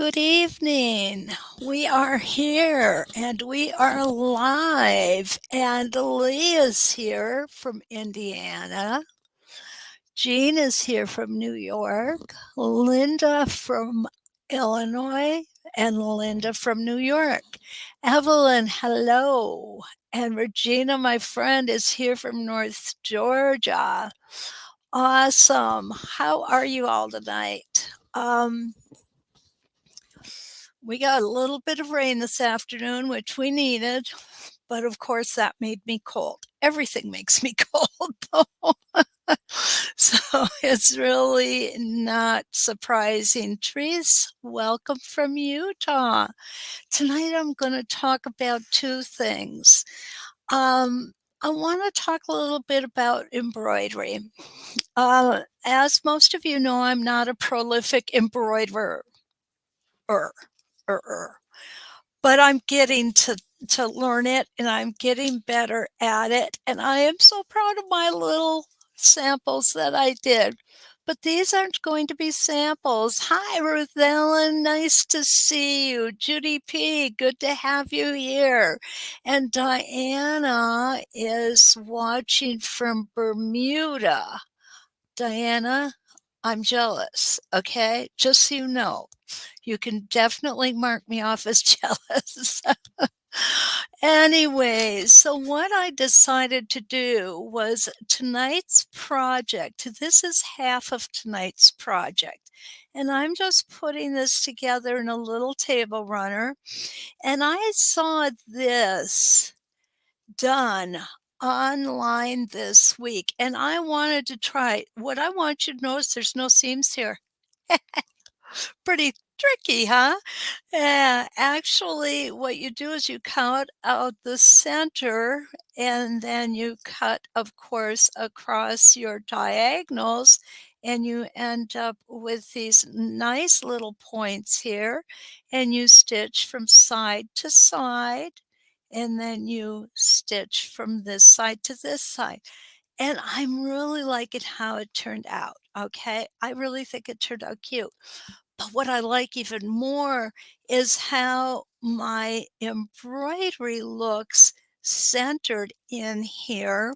Good evening. We are here and we are live. And Lee is here from Indiana. Jean is here from New York. Linda from Illinois. And Linda from New York. Evelyn, hello. And Regina, my friend, is here from North Georgia. Awesome. How are you all tonight? We got a little bit of rain this afternoon, which we needed, but of course that made me cold. Everything makes me cold, though. So it's really not surprising. Trees, welcome from Utah. Tonight I'm going to talk about two things. I want to talk a little bit about embroidery. As most of you know, I'm not a prolific embroiderer. Er, but I'm getting to learn it and I'm getting better at it. And I am so proud of my little samples that I did. But these aren't going to be samples. Hi, Ruth Ellen. Nice to see you. Judy P. Good to have you here. And Diana is watching from Bermuda. Diana, I'm jealous. Okay. Just so you know. You can definitely mark me off as jealous. Anyway, so what I decided to do was tonight's project. This is half of tonight's project. And I'm just putting this together in a little table runner. And I saw this done online this week. And I wanted to try it. What I want you to notice, there's no seams here. Pretty tricky, huh? Yeah, actually, what you do is you cut out the center and then you cut, of course, across your diagonals, and you end up with these nice little points here, and you stitch from side to side, and then you stitch from this side to this side. And I'm really liking how it turned out. Okay. I really think it turned out cute. But what I like even more is how my embroidery looks centered in here.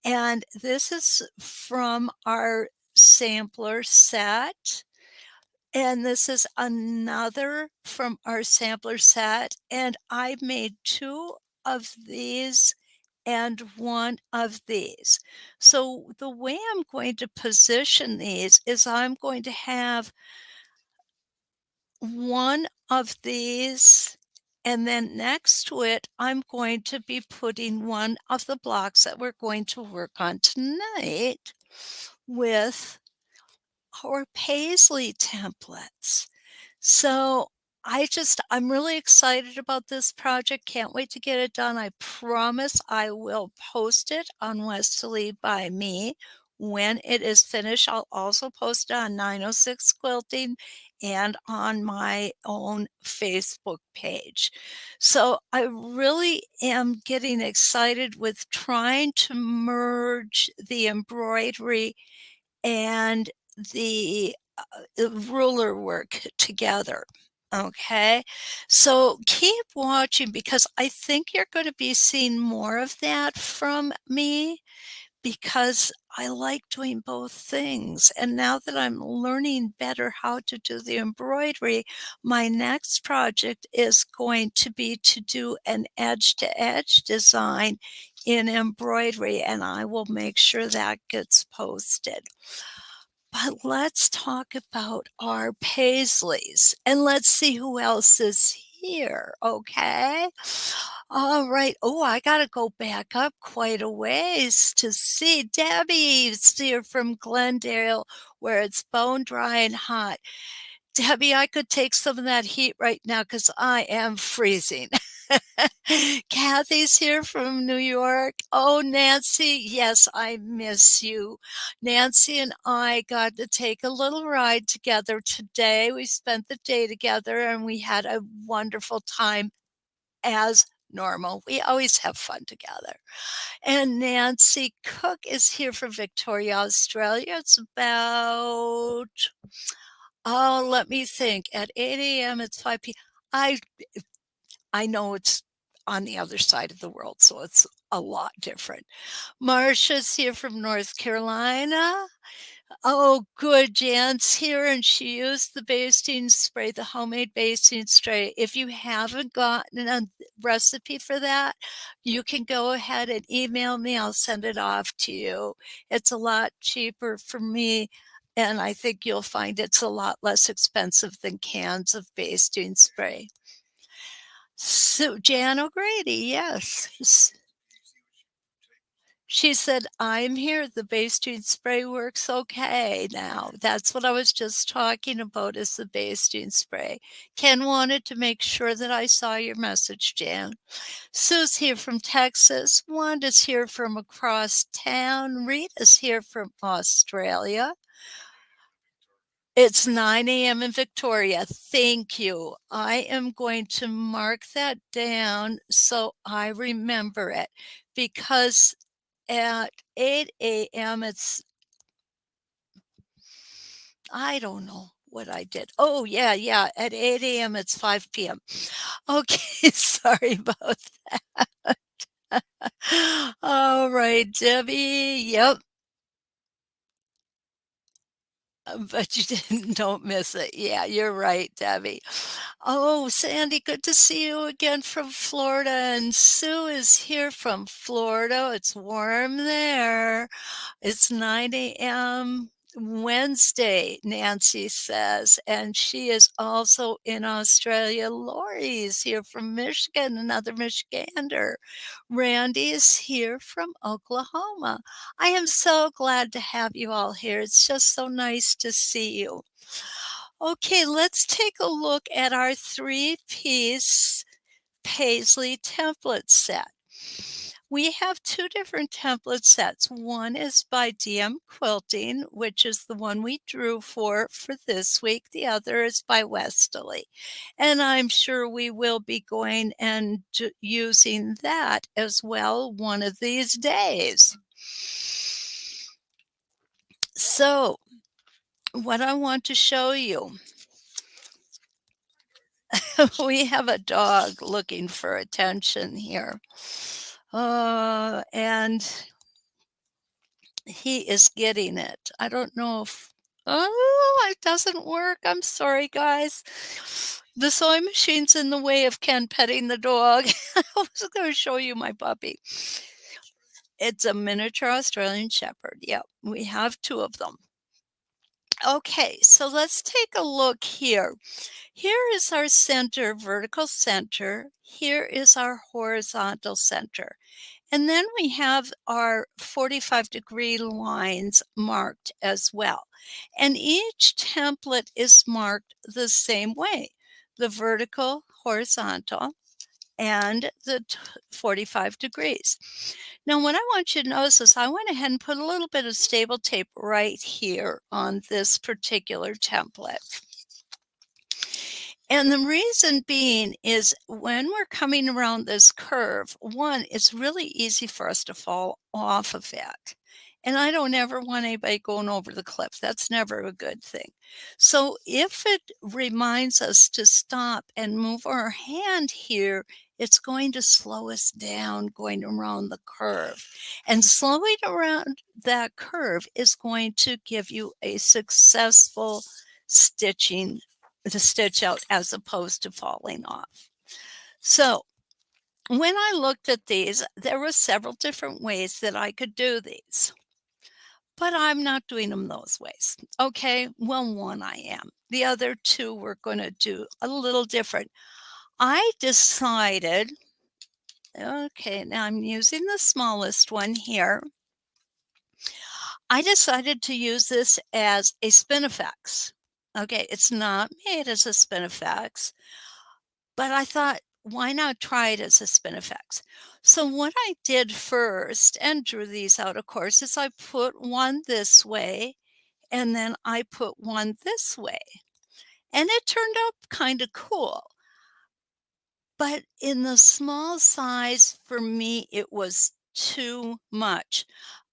And this is from our sampler set. And this is another from our sampler set. And I made two of these and one of these. So the way I'm going to position these is I'm going to have one of these, and then next to it, I'm going to be putting one of the blocks that we're going to work on tonight with our Paisley templates. So I'm really excited about this project. Can't wait to get it done. I promise I will post it on Westerly by me. When it is finished, I'll also post it on 906 Quilting and on my own Facebook page. So I really am getting excited with trying to merge the embroidery and the ruler work together. Okay, so keep watching because I think you're going to be seeing more of that from me because I like doing both things. And now that I'm learning better how to do the embroidery, my next project is going to be to do an edge to edge design in embroidery, and I will make sure that gets posted. But let's talk about our Paisleys and let's see who else is here, okay? All right. Oh, I got to go back up quite a ways to see Debbie's here from Glendale, where it's bone dry and hot. Debbie, I could take some of that heat right now because I am freezing. Kathy's here from New York. Oh, Nancy, yes, I miss you. Nancy and I got to take a little ride together today. We spent the day together and we had a wonderful time as normal. We always have fun together. And Nancy Cook is here from Victoria, Australia. It's about Oh, let me think. At 8 AM, it's 5 p. I I know it's on the other side of the world, so it's a lot different. Marcia's here from North Carolina. Oh, good. Jan's here, and she used the basting spray, the homemade basting spray. If you haven't gotten a recipe for that, you can go ahead and email me. I'll send it off to you. It's a lot cheaper for me, and I think you'll find it's a lot less expensive than cans of basting spray. So Jan O'Grady, yes. She said, "I'm here. The basting spray works okay now." That's what I was just talking about is the basting spray. Ken wanted to make sure that I saw your message, Jan. Sue's here from Texas. Wanda's here from across town. Rita's here from Australia. It's 9 AM in Victoria. Thank you. I am going to mark that down so I remember it because at 8 AM, I don't know what I did. Oh, yeah, yeah. At 8 AM, it's 5 PM. Okay, sorry about that. All right, Debbie. Yep. But you didn't, don't miss it. Yeah, you're right, Debbie. Oh, Sandy, good to see you again from Florida. And Sue is here from Florida. It's warm there. It's 9 AM Wednesday, Nancy says, and she is also in Australia. Lori's here from Michigan, another Michigander. Randy is here from Oklahoma. I am so glad to have you all here. It's just so nice to see you. Okay, let's take a look at our three-piece Paisley template set. We have two different template sets. One is by DM Quilting, which is the one we drew for this week. The other is by Westerly. And I'm sure we will be going and using that as well one of these days. So, what I want to show you, we have a dog looking for attention here. And he is getting it. I don't know if oh, it doesn't work. I'm sorry, guys. The sewing machine's in the way of Ken petting the dog. I was going to show you my puppy. It's a miniature Australian Shepherd. Yep, we have two of them. Okay, so let's take a look here. Here is our center, vertical center. Here is our horizontal center. And then we have our 45-degree lines marked as well. And each template is marked the same way, the vertical, horizontal, and the 45 degrees. Now, what I want you to notice is I went ahead and put a little bit of stable tape right here on this particular template. And the reason being is when we're coming around this curve, one, it's really easy for us to fall off of it. And I don't ever want anybody going over the cliff. That's never a good thing. So if it reminds us to stop and move our hand here, it's going to slow us down going around the curve. And slowing around that curve is going to give you a successful stitching to stitch out as opposed to falling off. So when I looked at these, there were several different ways that I could do these, but I'm not doing them those ways. Okay, well, one I am. The other two we're going to do a little different. I decided, okay, now I'm using the smallest one here. I decided to use this as a spinifex. Okay, it's not made as a spinifex, but I thought, why not try it as a spinifex? So what I did first, and drew these out, of course, is I put one this way, and then I put one this way. And it turned out kind of cool. But in the small size, for me, it was too much.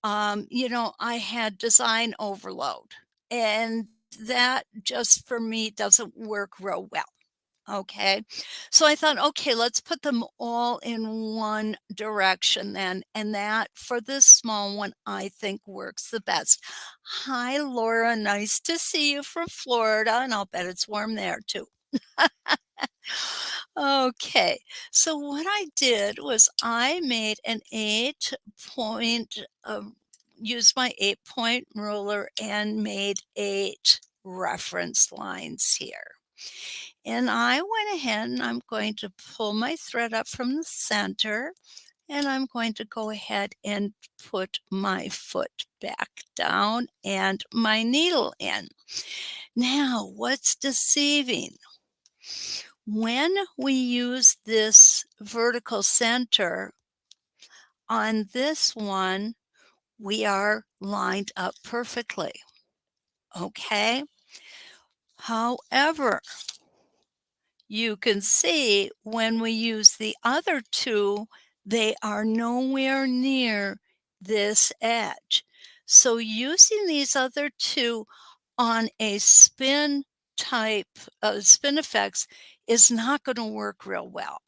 I had design overload. And that just for me doesn't work real well. Okay. So I thought, okay, let's put them all in one direction then. And that for this small one, I think works the best. Hi, Laura. Nice to see you from Florida. And I'll bet it's warm there too. Okay. So what I did was I made an 8-point, used my 8-point ruler and made 8 reference lines here. And I went ahead and I'm going to pull my thread up from the center and I'm going to go ahead and put my foot back down and my needle in. Now, what's deceiving? When we use this vertical center on this one, we are lined up perfectly. Okay. However, you can see when we use the other two, they are nowhere near this edge. So using these other two on a spin type spin effects is not going to work real well.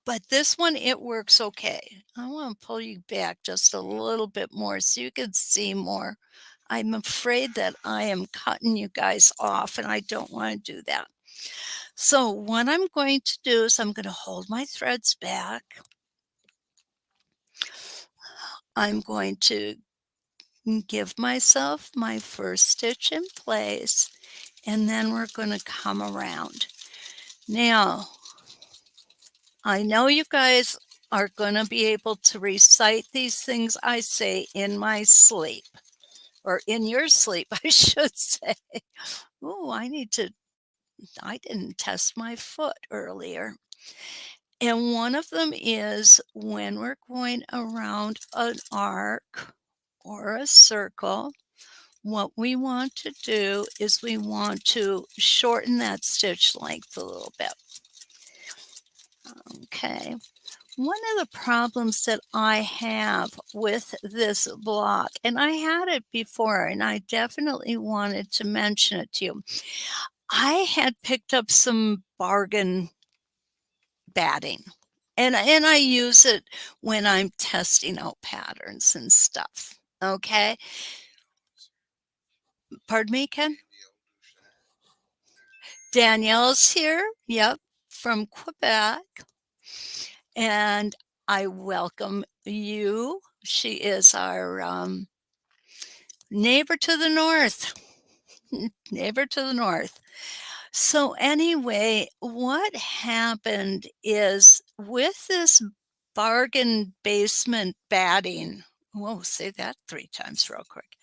But this one, it works okay. I want to pull you back just a little bit more so you can see more. I'm afraid that I am cutting you guys off and I don't want to do that. So what I'm going to do is I'm going to hold my threads back. I'm going to give myself my first stitch in place, and then we're going to come around. Now, I know you guys are going to be able to recite these things I say in my sleep, or in your sleep, I should say. Oh, I didn't test my foot earlier. And one of them is when we're going around an arc or a circle, what we want to do is we want to shorten that stitch length a little bit. Okay. One of the problems that I have with this block, and I had it before, and I definitely wanted to mention it to you. I had picked up some bargain batting. And I use it when I'm testing out patterns and stuff, okay? Pardon me, Ken? Danielle's here, yep, from Quebec, and I welcome you. She is our, neighbor to the north. Neighbor to the north. So anyway, what happened is with this bargain basement batting, whoa, say that 3 times real quick.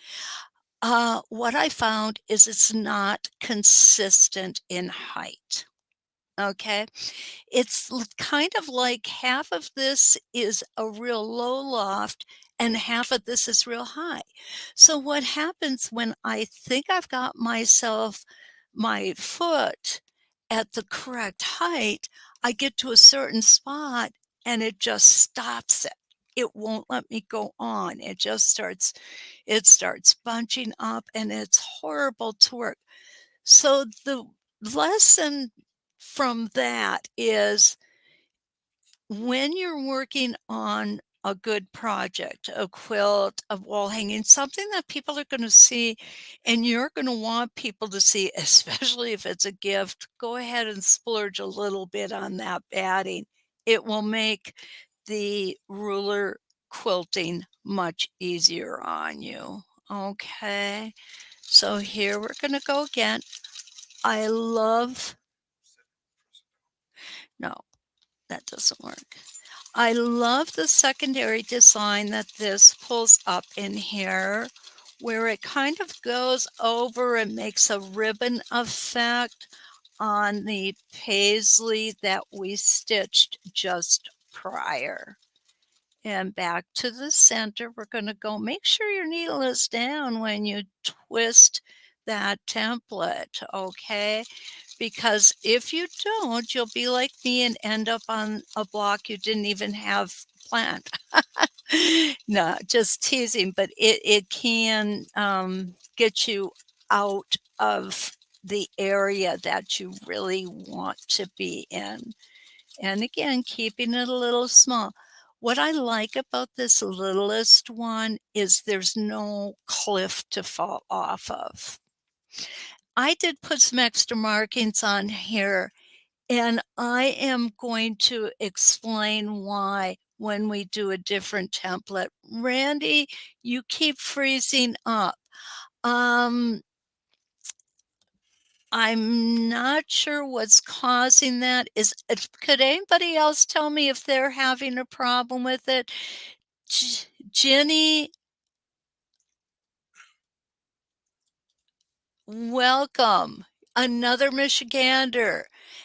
What I found is it's not consistent in height. Okay. It's kind of like half of this is a real low loft and half of this is real high. So what happens when I think I've got my foot at the correct height, I get to a certain spot and it just stops it. It won't let me go on. It starts bunching up and it's horrible to work. So the lesson from that is when you're working on a good project, a quilt, a wall hanging, something that people are going to see and you're going to want people to see, especially if it's a gift, go ahead and splurge a little bit on that batting. It will make the ruler quilting much easier on you. Okay, so here we're going to go again. I love, no, that doesn't work. I love the secondary design that this pulls up in here, where it kind of goes over and makes a ribbon effect on the paisley that we stitched just prior. And back to the center, we're going to go, make sure your needle is down when you twist that template, okay? Because if you don't, you'll be like me and end up on a block you didn't even have planned. No, just teasing, but it can get you out of the area that you really want to be in. And again, keeping it a little small. What I like about this littlest one is there's no cliff to fall off of. I did put some extra markings on here, and I am going to explain why when we do a different template. Randy, you keep freezing up. Um, I'm not sure what's causing that. Could anybody else tell me if they're having a problem with it? Jenny, welcome. Another Michigander.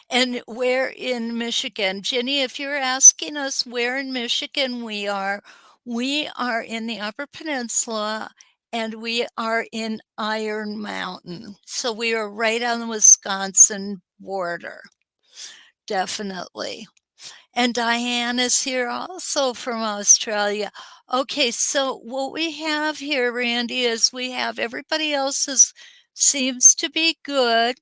And where in Michigan? Jenny, if you're asking us where in Michigan we are in the Upper Peninsula and we are in Iron Mountain. So we are right on the Wisconsin border. Definitely. And Diane is here also from Australia. Okay, so what we have here, Randy, is we have everybody else's seems to be good.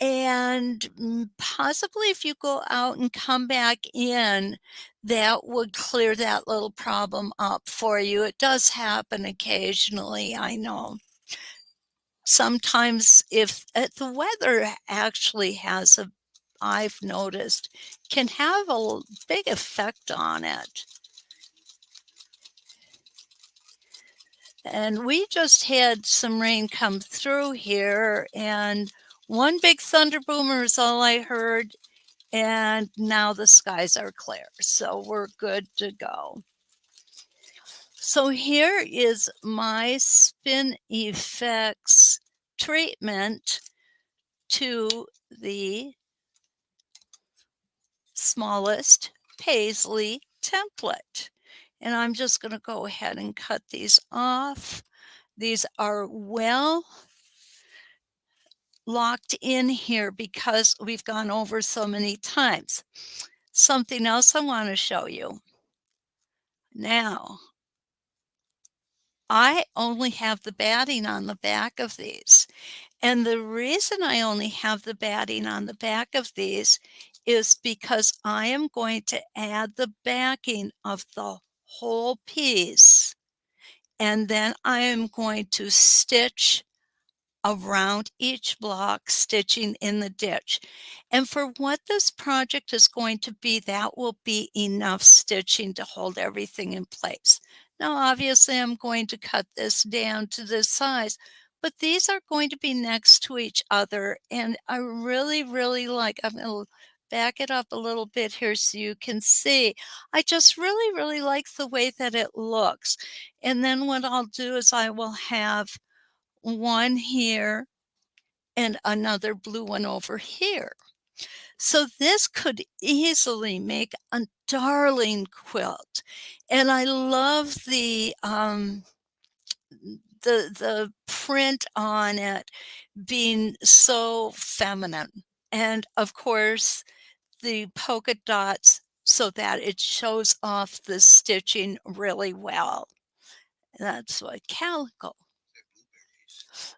And possibly if you go out and come back in, that would clear that little problem up for you. It does happen occasionally, I know. Sometimes if the weather actually has I've noticed, can have a big effect on it. And we just had some rain come through here, and one big thunder boomer is all I heard, and now the skies are clear, so we're good to go. So here is my Spin Effects treatment to the smallest Paisley template. And I'm just going to go ahead and cut these off. These are well locked in here because we've gone over so many times. Something else I want to show you. Now, I only have the batting on the back of these. And the reason I only have the batting on the back of these is because I am going to add the backing of the whole piece. And then I am going to stitch around each block, stitching in the ditch. And for what this project is going to be, that will be enough stitching to hold everything in place. Now, obviously, I'm going to cut this down to this size, but these are going to be next to each other. And I really, really like, I'm going to back it up a little bit here so you can see. I just really, really like the way that it looks. And then what I'll do is I will have one here and another blue one over here. So this could easily make a darling quilt. And I love the print on it being so feminine. And of course, the polka dots so that it shows off the stitching really well. That's what calico.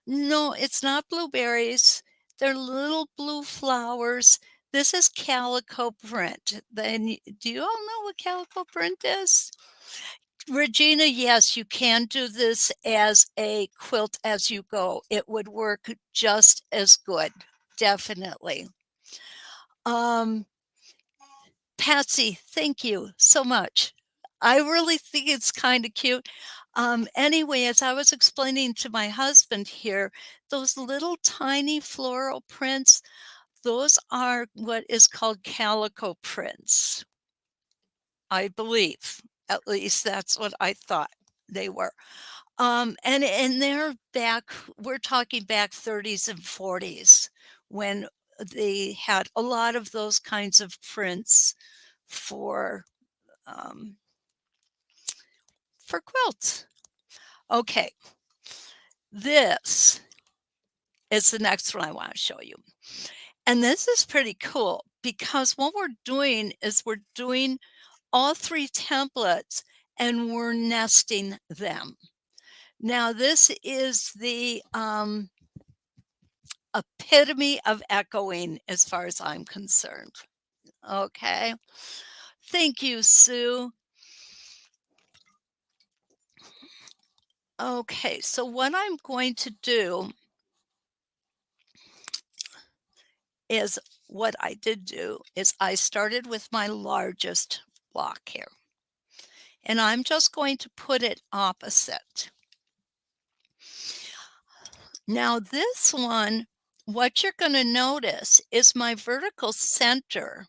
No, it's not blueberries. They're little blue flowers. This is calico print. Then do you all know what calico print is? Regina, yes, you can do this as a quilt as you go. It would work just as good, definitely. Um, Patsy, thank you so much. I really think it's kind of cute. Anyway, as I was explaining to my husband here, those little tiny floral prints, those are what is called calico prints, I believe. At least that's what I thought they were. And they're back, we're talking back 30s and 40s when they had a lot of those kinds of prints for um, for quilts. Okay, this is the next one I want to show you. And this is pretty cool because what we're doing is we're doing all three templates and we're nesting them. Now, this is the epitome of echoing as far as I'm concerned. Okay. Thank you, Sue. Okay, so what I'm going to do is what I did do is I started with my largest block here, and I'm just going to put it opposite. Now this one, what you're going to notice is my vertical center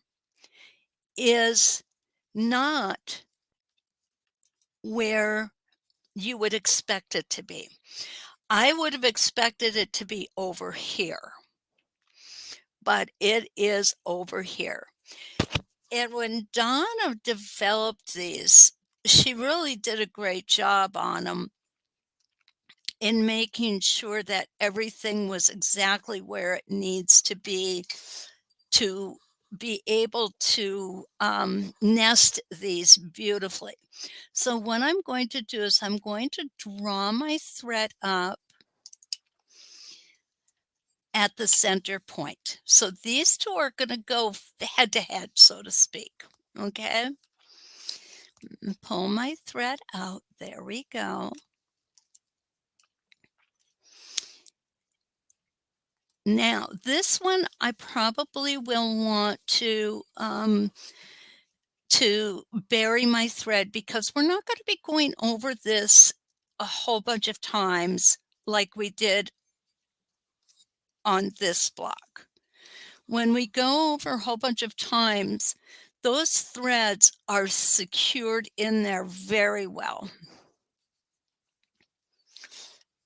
is not where you would expect it to be. I would have expected it to be over here, but it is over here. And when Donna developed these, she really did a great job on them in making sure that everything was exactly where it needs to be able to nest these beautifully. So what I'm going to do is I'm going to draw my thread up at the center point. So these two are going to go head to head, so to speak. Okay. Pull my thread out. There we go. Now, this one I probably will want to bury my thread because we're not going to be going over this a whole bunch of times like we did on this block. When we go over a whole bunch of times, those threads are secured in there very well.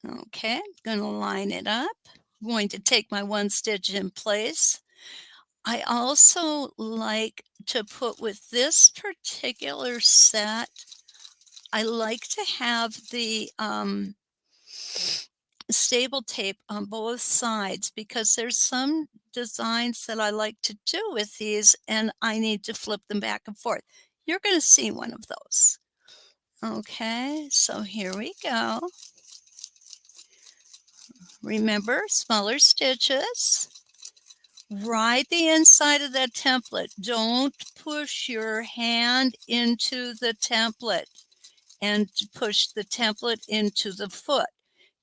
Okay, I'm going to line it up. I'm going to take my one stitch in place. I also like to put with this particular set, I like to have the stable tape on both sides because there's some designs that I like to do with these and I need to flip them back and forth. You're going to see one of those. Okay, so here we go. Remember, smaller stitches. Right the inside of that template. Don't push your hand into the template and push the template into the foot.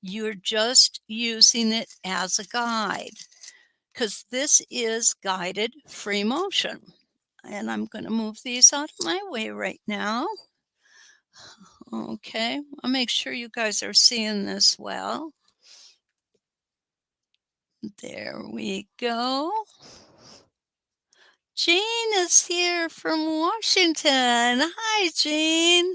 You're just using it as a guide because this is guided free motion. And I'm going to move these out of my way right now. Okay, I'll make sure you guys are seeing this well. There we go. Jean is here from Washington. Hi, Jean.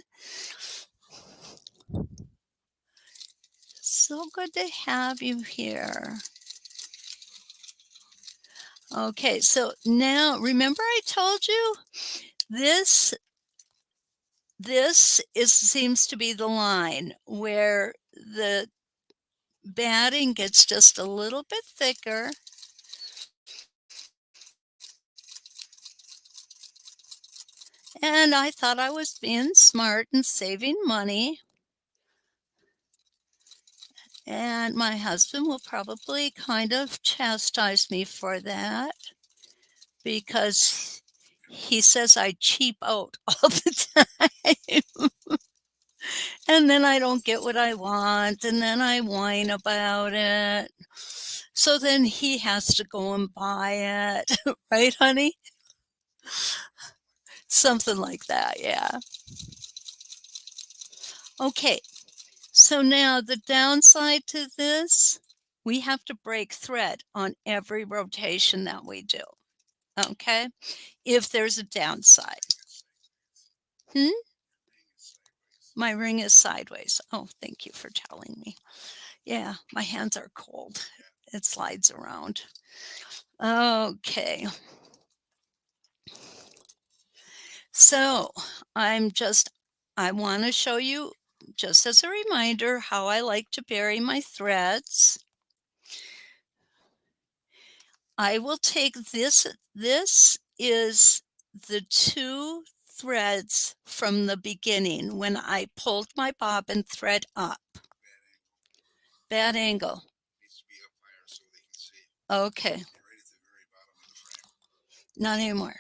So good to have you here. Okay, so now remember I told you this seems to be the line where the batting gets just a little bit thicker. And I thought I was being smart and saving money. And my husband will probably kind of chastise me for that because he says I cheap out all the time. And then I don't get what I want, and then I whine about it. So then he has to go and buy it. Right, honey? Something like that, yeah. Okay, so now the downside to this, we have to break thread on every rotation that we do, okay? If there's a downside. My ring is sideways. Oh, thank you for telling me. Yeah, my hands are cold. It slides around. Okay. So I want to show you, just as a reminder, how I like to bury my threads. I will take this is the two threads from the beginning when I pulled my bobbin thread up. Bad angle. Okay. Not anymore.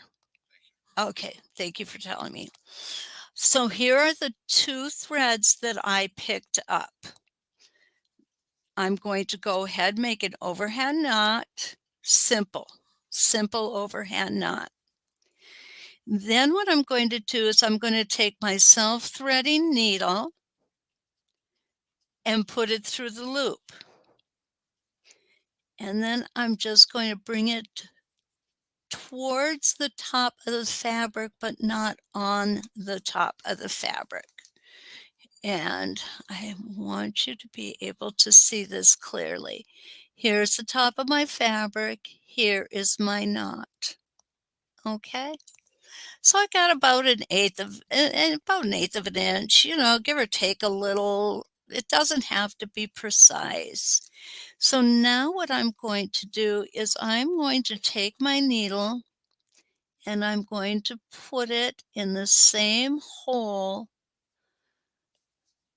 Okay. Thank you for telling me. So here are the 2 threads that I picked up. I'm going to go ahead, make an overhand knot, simple overhand knot. Then what I'm going to do is I'm going to take my self-threading needle and put it through the loop. And then I'm just going to bring it towards the top of the fabric, but not on the top of the fabric. And I want you to be able to see this clearly. Here's the top of my fabric. Here is my knot. Okay. So I got about an eighth of an inch, give or take a little. It doesn't have to be precise. So now what I'm going to do is I'm going to take my needle and I'm going to put it in the same hole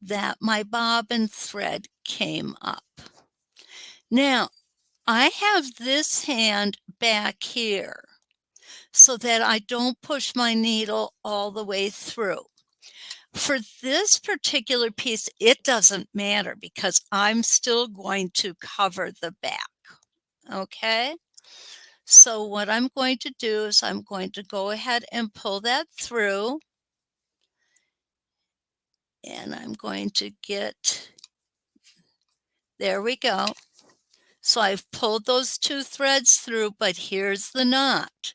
that my bobbin thread came up. Now, I have this hand back here so that I don't push my needle all the way through. For this particular piece, it doesn't matter because I'm still going to cover the back. Okay? So what I'm going to do is I'm going to go ahead and pull that through. And I'm going to get, there we go. So I've pulled those 2 threads through, but here's the knot.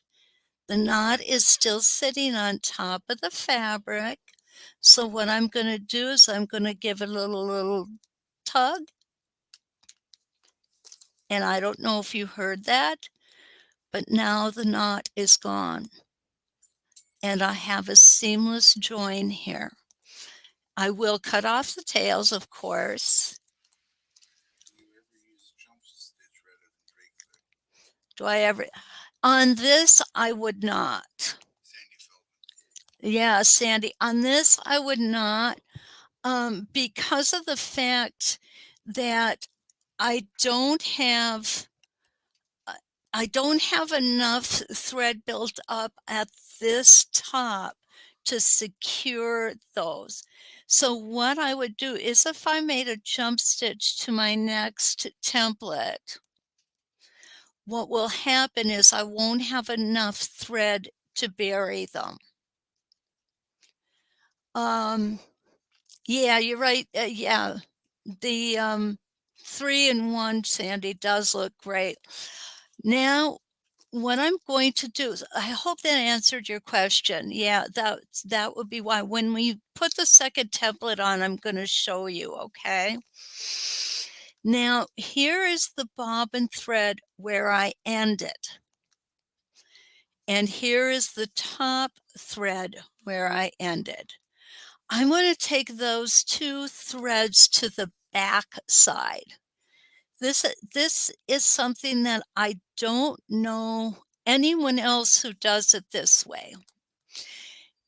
The knot is still sitting on top of the fabric. So what I'm going to do is I'm going to give it a little tug. And I don't know if you heard that, but now the knot is gone. And I have a seamless join here. I will cut off the tails, of course. Do I ever? On this, I would not. Yeah, Sandy. On this, I would not, because of the fact that I don't have enough thread built up at this top to secure those. So what I would do is if I made a jump stitch to my next template, what will happen is I won't have enough thread to bury them. Yeah, you're right. Yeah, the 3-in-1, Sandy, does look great. Now, what I'm going to do is, I hope that answered your question. Yeah, that would be why. When we put the second template on, I'm going to show you, okay? Now, here is the bobbin thread where I ended. And here is the top thread where I ended. I'm going to take those 2 threads to the back side. This is something that I don't know anyone else who does it this way.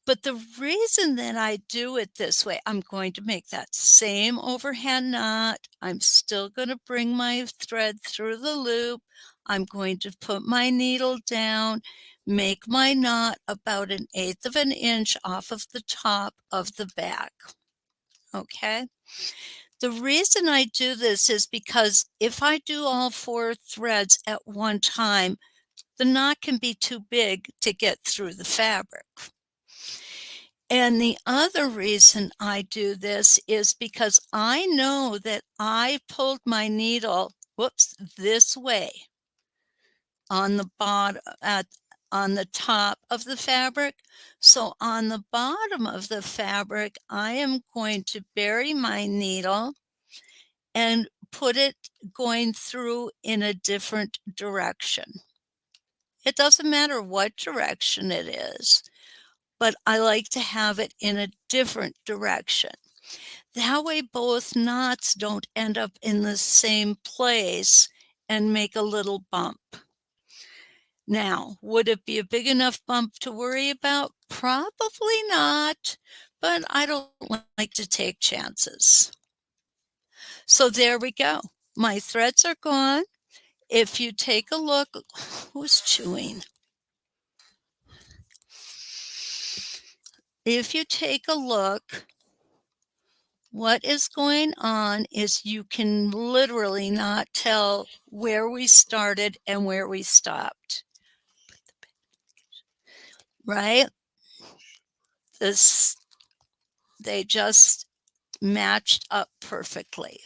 But the reason that I do it this way, I'm going to make that same overhand knot. I'm still going to bring my thread through the loop. I'm going to put my needle down, make my knot about 1/8 of an inch off of the top of the back. Okay? The reason I do this is because if I do all 4 threads at one time, the knot can be too big to get through the fabric. And the other reason I do this is because I know that I pulled my needle, this way on the bottom, on the top of the fabric. So on the bottom of the fabric, I am going to bury my needle and put it going through in a different direction. It doesn't matter what direction it is, but I like to have it in a different direction. That way both knots don't end up in the same place and make a little bump. Now, would it be a big enough bump to worry about? Probably not, but I don't like to take chances. So there we go. My threads are gone. If you take a look, who's chewing? If you take a look, what is going on is you can literally not tell where we started and where we stopped, right? This, they just matched up perfectly.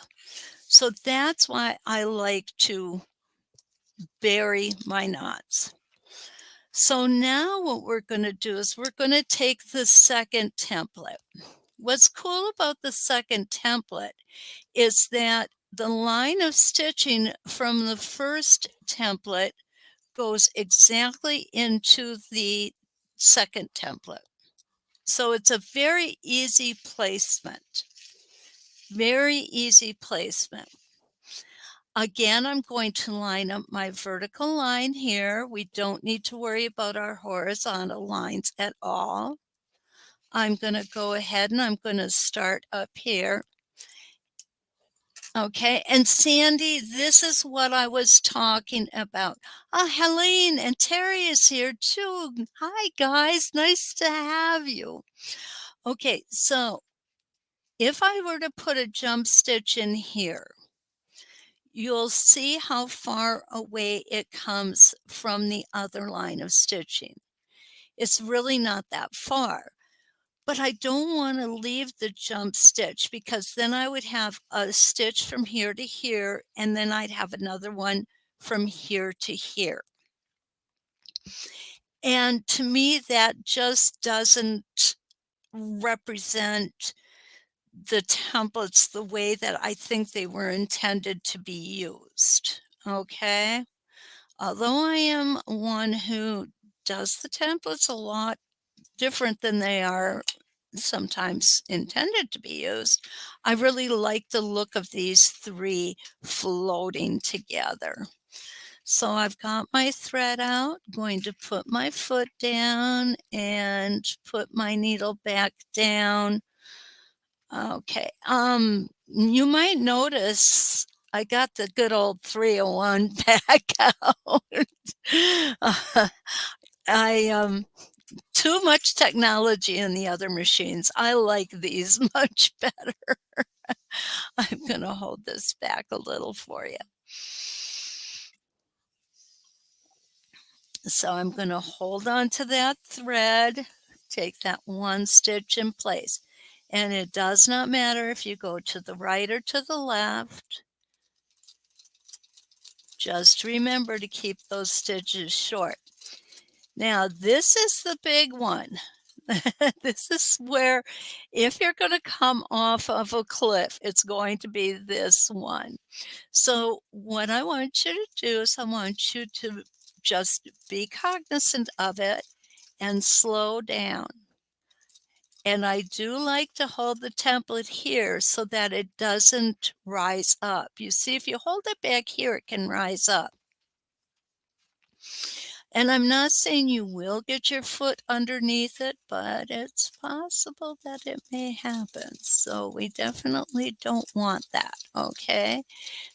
So that's why I like to bury my knots. So now what we're going to do is we're going to take the second template. What's cool about the second template is that the line of stitching from the first template goes exactly into the second template. So it's a very easy placement. Very easy placement. Again, I'm going to line up my vertical line here. We don't need to worry about our horizontal lines at all. I'm going to go ahead and I'm going to start up here. Okay, and Sandy, this is what I was talking about. Helene and Terry is here too. Hi, guys. Nice to have you. Okay, so if I were to put a jump stitch in here, you'll see how far away it comes from the other line of stitching. It's really not that far. But I don't want to leave the jump stitch because then I would have a stitch from here to here, and then I'd have another one from here to here. And to me, that just doesn't represent the templates the way that I think they were intended to be used. Okay. Although I am one who does the templates a lot different than they are sometimes intended to be used, I really like the look of these three floating together. So I've got my thread out, going to put my foot down and put my needle back down. Okay, you might notice I got the good old 301 back out. I too much technology in the other machines. I like these much better. I'm going to hold this back a little for you. So I'm going to hold on to that thread, take that one stitch in place. And it does not matter if you go to the right or to the left. Just remember to keep those stitches short. Now, this is the big one. This is where, if you're going to come off of a cliff, it's going to be this one. So what I want you to do is I want you to just be cognizant of it and slow down. And I do like to hold the template here so that it doesn't rise up. You see, if you hold it back here, it can rise up. And I'm not saying you will get your foot underneath it, but it's possible that it may happen. So we definitely don't want that, okay?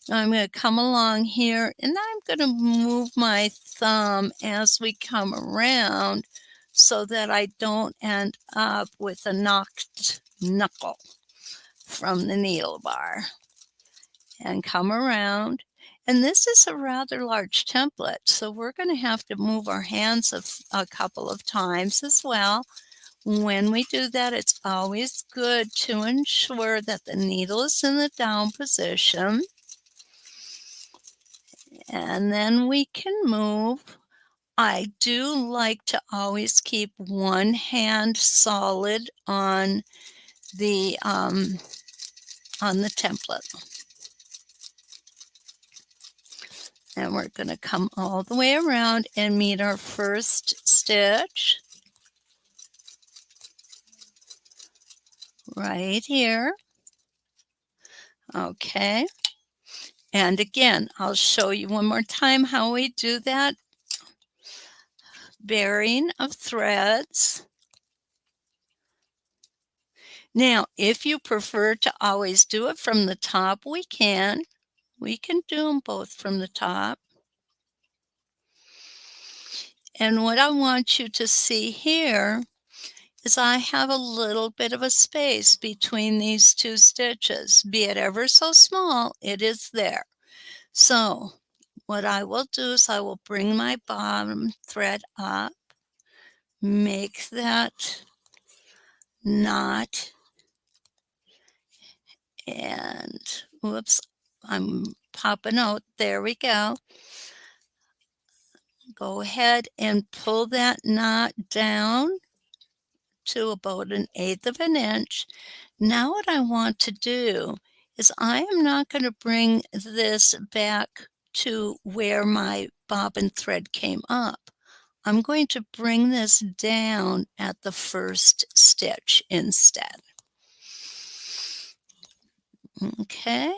Now I'm going to come along here and I'm going to move my thumb as we come around so that I don't end up with a knocked knuckle from the needle bar. And come around. And this is a rather large template, so we're going to have to move our hands a couple of times as well. When we do that, it's always good to ensure that the needle is in the down position. And then we can move. I do like to always keep one hand solid on the template. And we're going to come all the way around and meet our first stitch right here. Okay. And again, I'll show you one more time how we do that burying of threads. Now, if you prefer to always do it from the top, we can. We can do them both from the top. And what I want you to see here is I have a little bit of a space between these two stitches. Be it ever so small, it is there. So what I will do is I will bring my bottom thread up, make that knot, and whoops, I'm popping out. There we go. Go ahead and pull that knot down to about 1/8 of an inch. Now what I want to do is I am not going to bring this back to where my bobbin thread came up. I'm going to bring this down at the first stitch instead. Okay,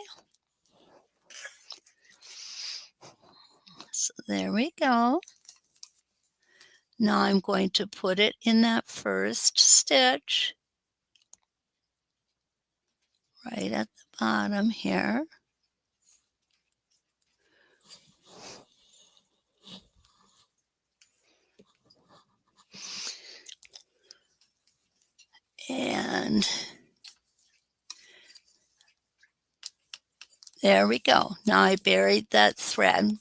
so there we go. Now I'm going to put it in that first stitch right at the bottom here. And there we go. Now I buried that thread.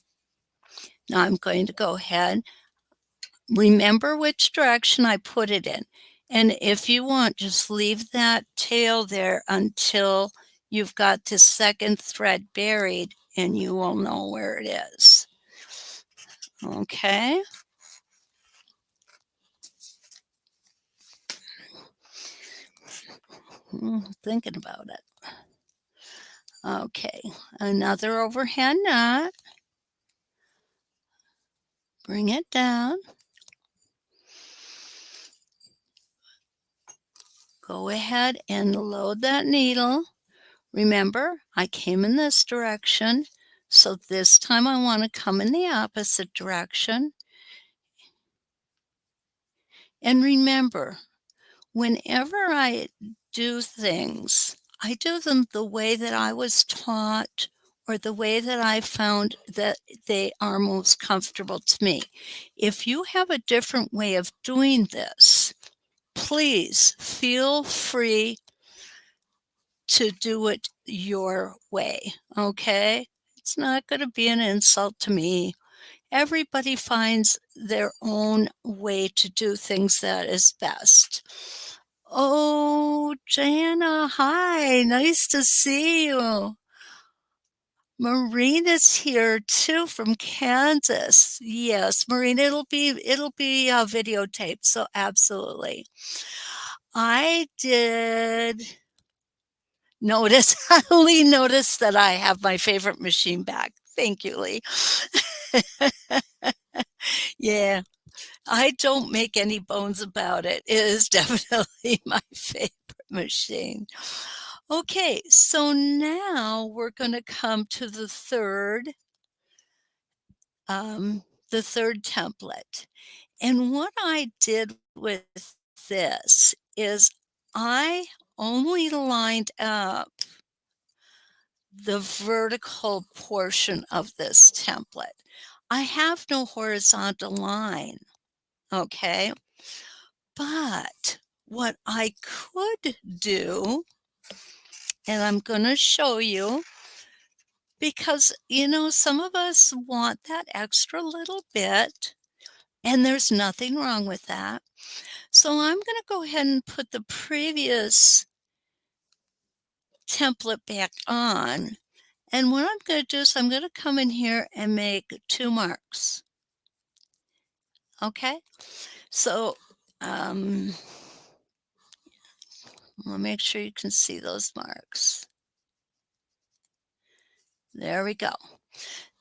Now I'm going to go ahead, remember which direction I put it in. And if you want, just leave that tail there until you've got the second thread buried and you will know where it is. Okay. Thinking about it. Okay, another overhand knot. Bring it down. Go ahead and load that needle. Remember, I came in this direction, so this time I want to come in the opposite direction. And remember, whenever I do things, I do them the way that I was taught or the way that I found that they are most comfortable to me. If you have a different way of doing this, please feel free to do it your way, okay? It's not going to be an insult to me. Everybody finds their own way to do things that is best. Oh, Jana, hi, nice to see you. Marina's here too from Kansas. Yes, Marina, it'll be videotaped, so absolutely. I did notice, Lee noticed that I have my favorite machine back. Thank you, Lee. Yeah, I don't make any bones about it. It is definitely my favorite machine. Okay, so now we're going to come to the third template. And what I did with this is I only lined up the vertical portion of this template. I have no horizontal line, okay? But what I could do, and I'm going to show you, because, some of us want that extra little bit, and there's nothing wrong with that. So I'm going to go ahead and put the previous template back on. And what I'm going to do is I'm going to come in here and make 2 marks. Okay, so I'll make sure you can see those marks. There we go.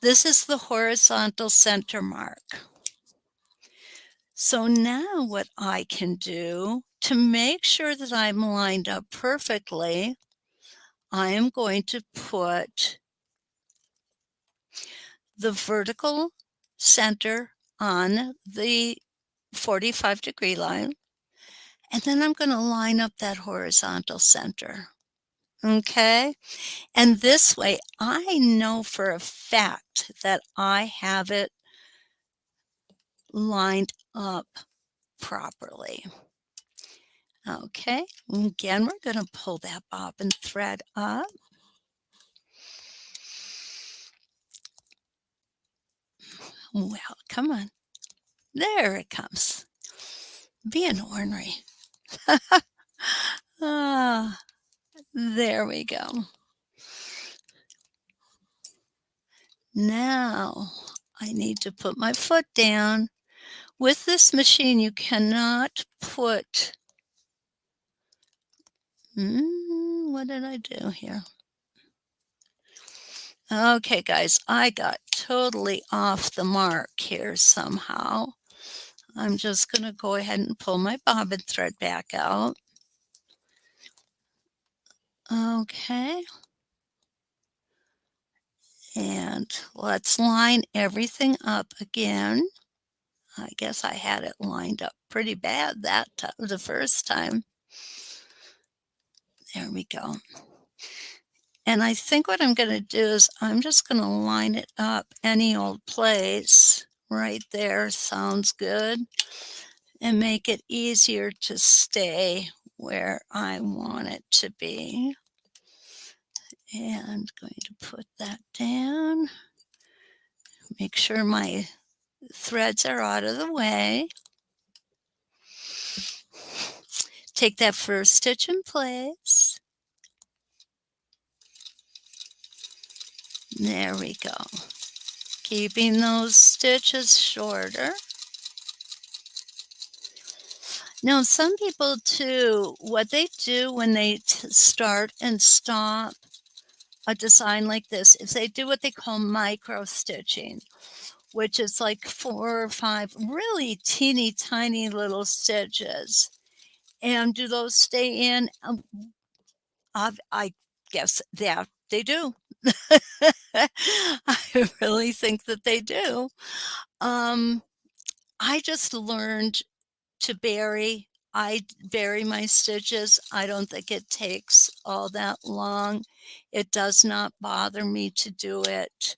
This is the horizontal center mark. So now what I can do to make sure that I'm lined up perfectly, I am going to put the vertical center on the 45-degree line, and then I'm going to line up that horizontal center. Okay, and this way I know for a fact that I have it lined up properly. Okay, again, we're going to pull that bobbin thread up. Well, come on. There it comes. Being ornery. Ah, there we go. Now I need to put my foot down. With this machine, you cannot put, what did I do here? Okay, guys, I got totally off the mark here somehow. I'm just going to go ahead and pull my bobbin thread back out. Okay. And let's line everything up again. I guess I had it lined up pretty bad the first time. There we go. And I think what I'm going to do is I'm just going to line it up any old place. Right there sounds good. And make it easier to stay where I want it to be. And going to put that down. Make sure my threads are out of the way. Take that first stitch in place. There we go. Keeping those stitches shorter. Now, some people too, what they do when they start and stop a design like this is they do what they call micro stitching, which is like 4 or 5 really teeny tiny little stitches. And do those stay in? I guess that they do. I really think that they do. I just learned to bury. I bury my stitches. I don't think it takes all that long. It does not bother me to do it.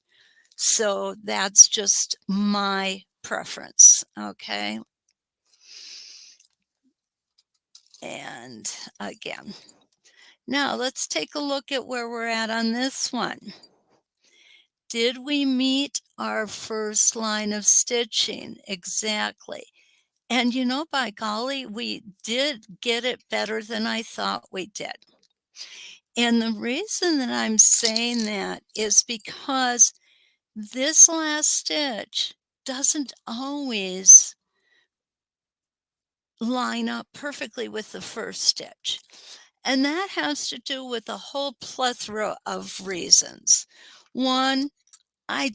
So that's just my preference, okay? And again, now let's take a look at where we're at on this one. Did we meet our first line of stitching? Exactly. And you know, by golly, we did get it better than I thought we did. And the reason that I'm saying that is because this last stitch doesn't always line up perfectly with the first stitch. And that has to do with a whole plethora of reasons. One, I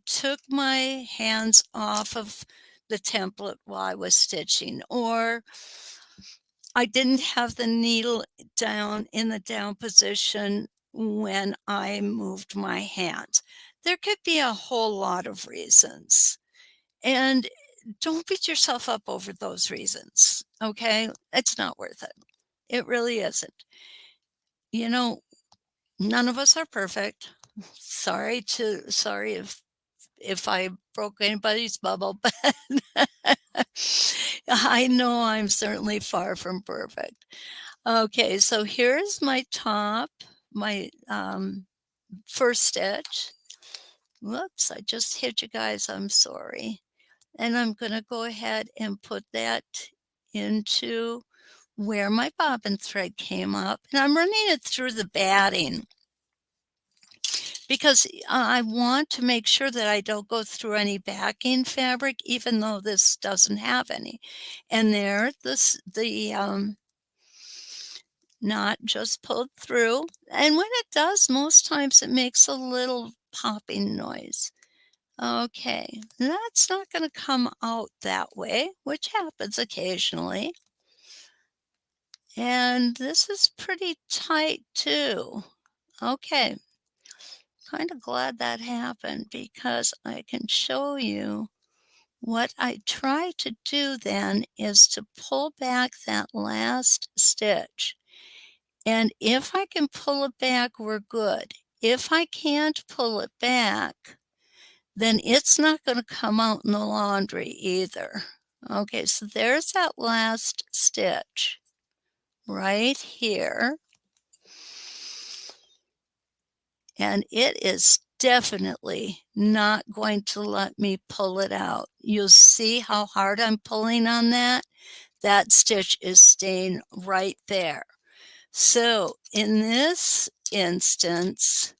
took my hands off of the template while I was stitching, or I didn't have the needle down in the down position when I moved my hands. There could be a whole lot of reasons. And don't beat yourself up over those reasons, okay? It's not worth it. It really isn't. You know, none of us are perfect. Sorry if I broke anybody's bubble, but I know I'm certainly far from perfect. Okay, so here's my top, my first stitch. Whoops, I just hit you guys, I'm sorry. And I'm going to go ahead and put that into where my bobbin thread came up. And I'm running it through the batting because I want to make sure that I don't go through any backing fabric, even though this doesn't have any. And there, the knot just pulled through. And when it does, most times it makes a little popping noise. Okay, that's not going to come out that way, which happens occasionally. And this is pretty tight too. Okay, kind of glad that happened because I can show you what I try to do then is to pull back that last stitch. And if I can pull it back, we're good. If I can't pull it back, then it's not going to come out in the laundry either. Okay, so there's that last stitch right here. And it is definitely not going to let me pull it out. You'll see how hard I'm pulling on that. That stitch is staying right there. So in this instance,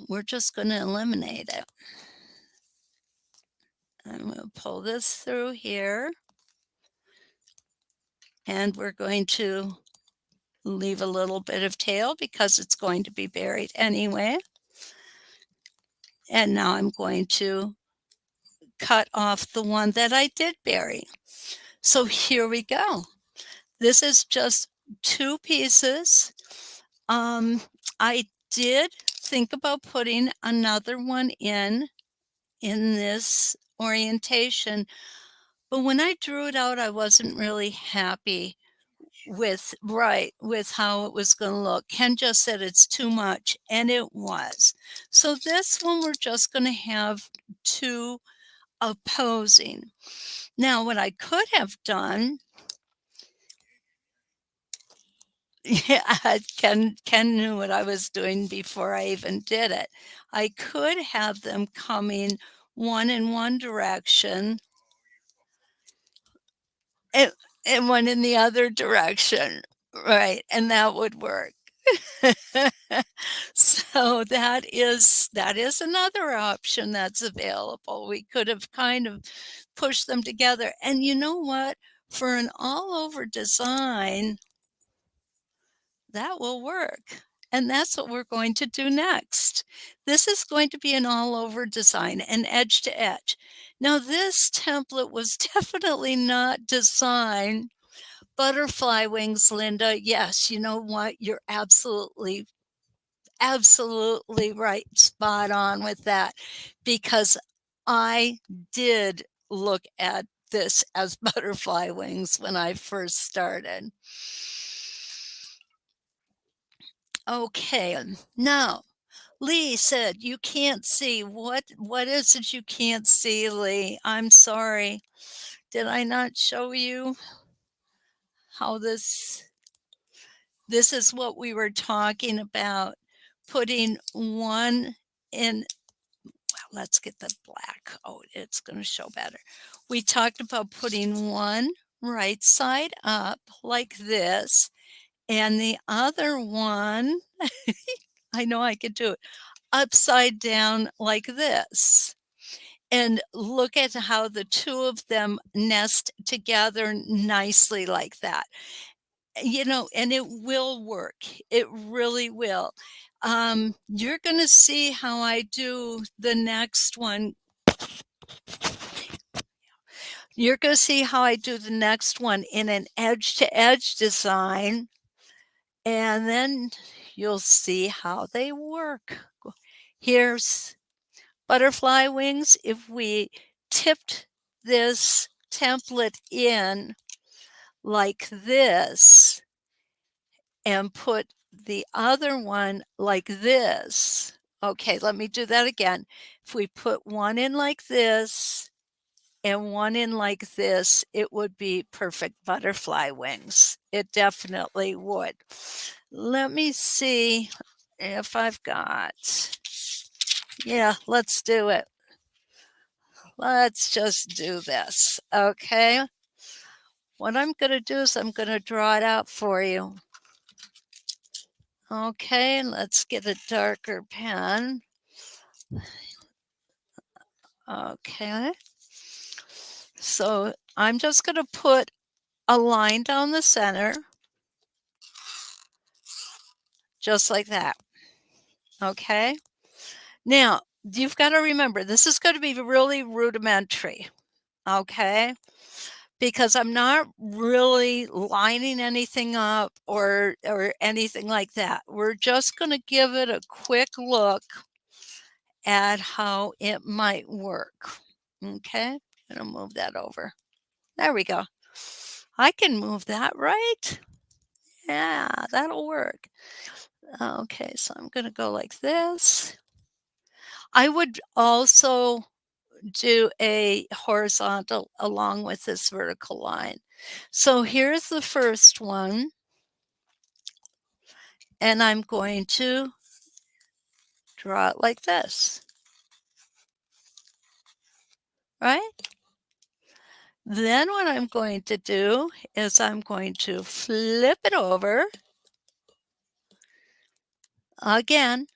we're just going to eliminate it. I'm going to pull this through here, and we're going to leave a little bit of tail because it's going to be buried anyway. And now I'm going to cut off the one that I did bury. So here we go. This is just 2 pieces. I did think about putting another one in this orientation, but when I drew it out, I wasn't really happy with how it was going to look. Ken just said it's too much, and it was. So this one, we're just going to have 2 opposing. Now, what I could have done, yeah, Ken knew what I was doing before I even did it. I could have them coming one in one direction and, one in the other direction, right? And that would work. So that is another option that's available. We could have kind of pushed them together. And you know what? For an all over design, that will work. And that's what we're going to do next. This is going to be an all over design, an edge to edge. Now, this template was definitely not designed butterfly wings, Linda. Yes, you know what? You're absolutely right. Spot on with that, because I did look at this as butterfly wings when I first started. Okay, now Lee said you can't see. What is it you can't see, Lee? I'm sorry. Did I not show you how this is what we were talking about, putting one in. Well, let's get the black. Oh, it's going to show better. We talked about putting one right side up like this, and the other one, I know I could do it, upside down like this. And look at how the 2 of them nest together nicely like that. You know, and it will work. It really will. You're going to see how I do the next one. You're going to see how I do the next one in an edge to edge design, and then you'll see how they work. Here's butterfly wings. If we tipped this template in like this and put the other one like this. Okay, let me do that again. If we put one in like this and one in like this, it would be perfect butterfly wings. It definitely would. Let me see if I've got, yeah, let's do it. Let's just do this, okay? What I'm going to do is I'm going to draw it out for you. Okay, let's get a darker pen. Okay. So I'm just going to put a line down the center, just like that. Okay. Now, you've got to remember, this is going to be really rudimentary. Okay. Because I'm not really lining anything up or anything like that. We're just going to give it a quick look at how it might work. Okay. I'm going to move that over. There we go. I can move that, right? Yeah, that'll work. Okay, so I'm going to go like this. I would also do a horizontal along with this vertical line. So here's the first one, and I'm going to draw it like this, right? Then what I'm going to do is I'm going to flip it over. Again,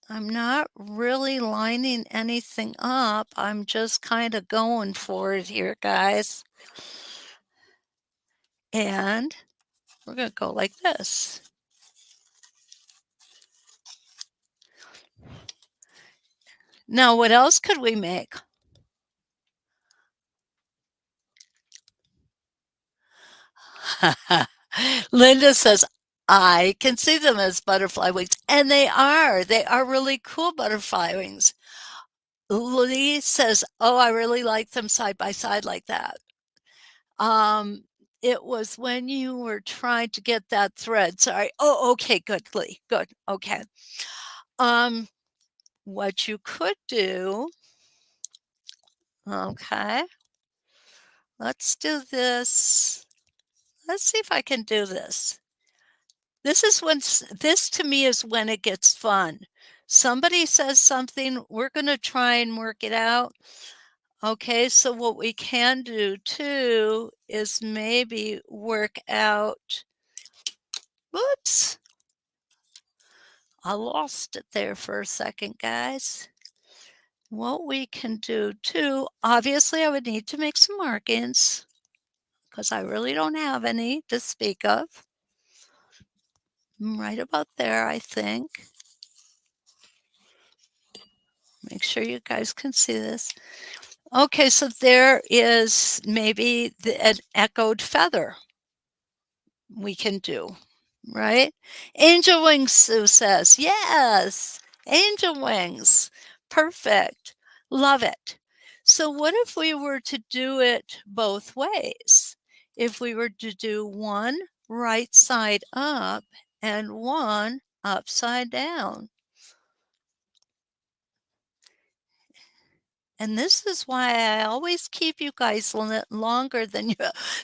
I'm not really lining anything up. I'm just kind of going for it here, guys. And we're going to go like this. Now, what else could we make? Linda says, I can see them as butterfly wings. And they are. They are really cool butterfly wings. Lee says, oh, I really like them side by side like that. Um, it was when you were trying to get that thread. Sorry. Oh, okay, good, Lee. Good. Okay. Um, what you could do, okay, let's do this. Let's see if I can do this. This to me is when it gets fun. Somebody says something, we're going to try and work it out. Okay, so what we can do too is maybe work out. Whoops, I lost it there for a second, guys. What we can do too, obviously, I would need to make some markings because I really don't have any to speak of. Right about there, I think. Make sure you guys can see this. Okay, so there is maybe an echoed feather we can do, right? Angel wings, Sue says. Yes, angel wings. Perfect. Love it. So, what if we were to do it both ways? If we were to do one right side up and one upside down. And this is why I always keep you guys longer than you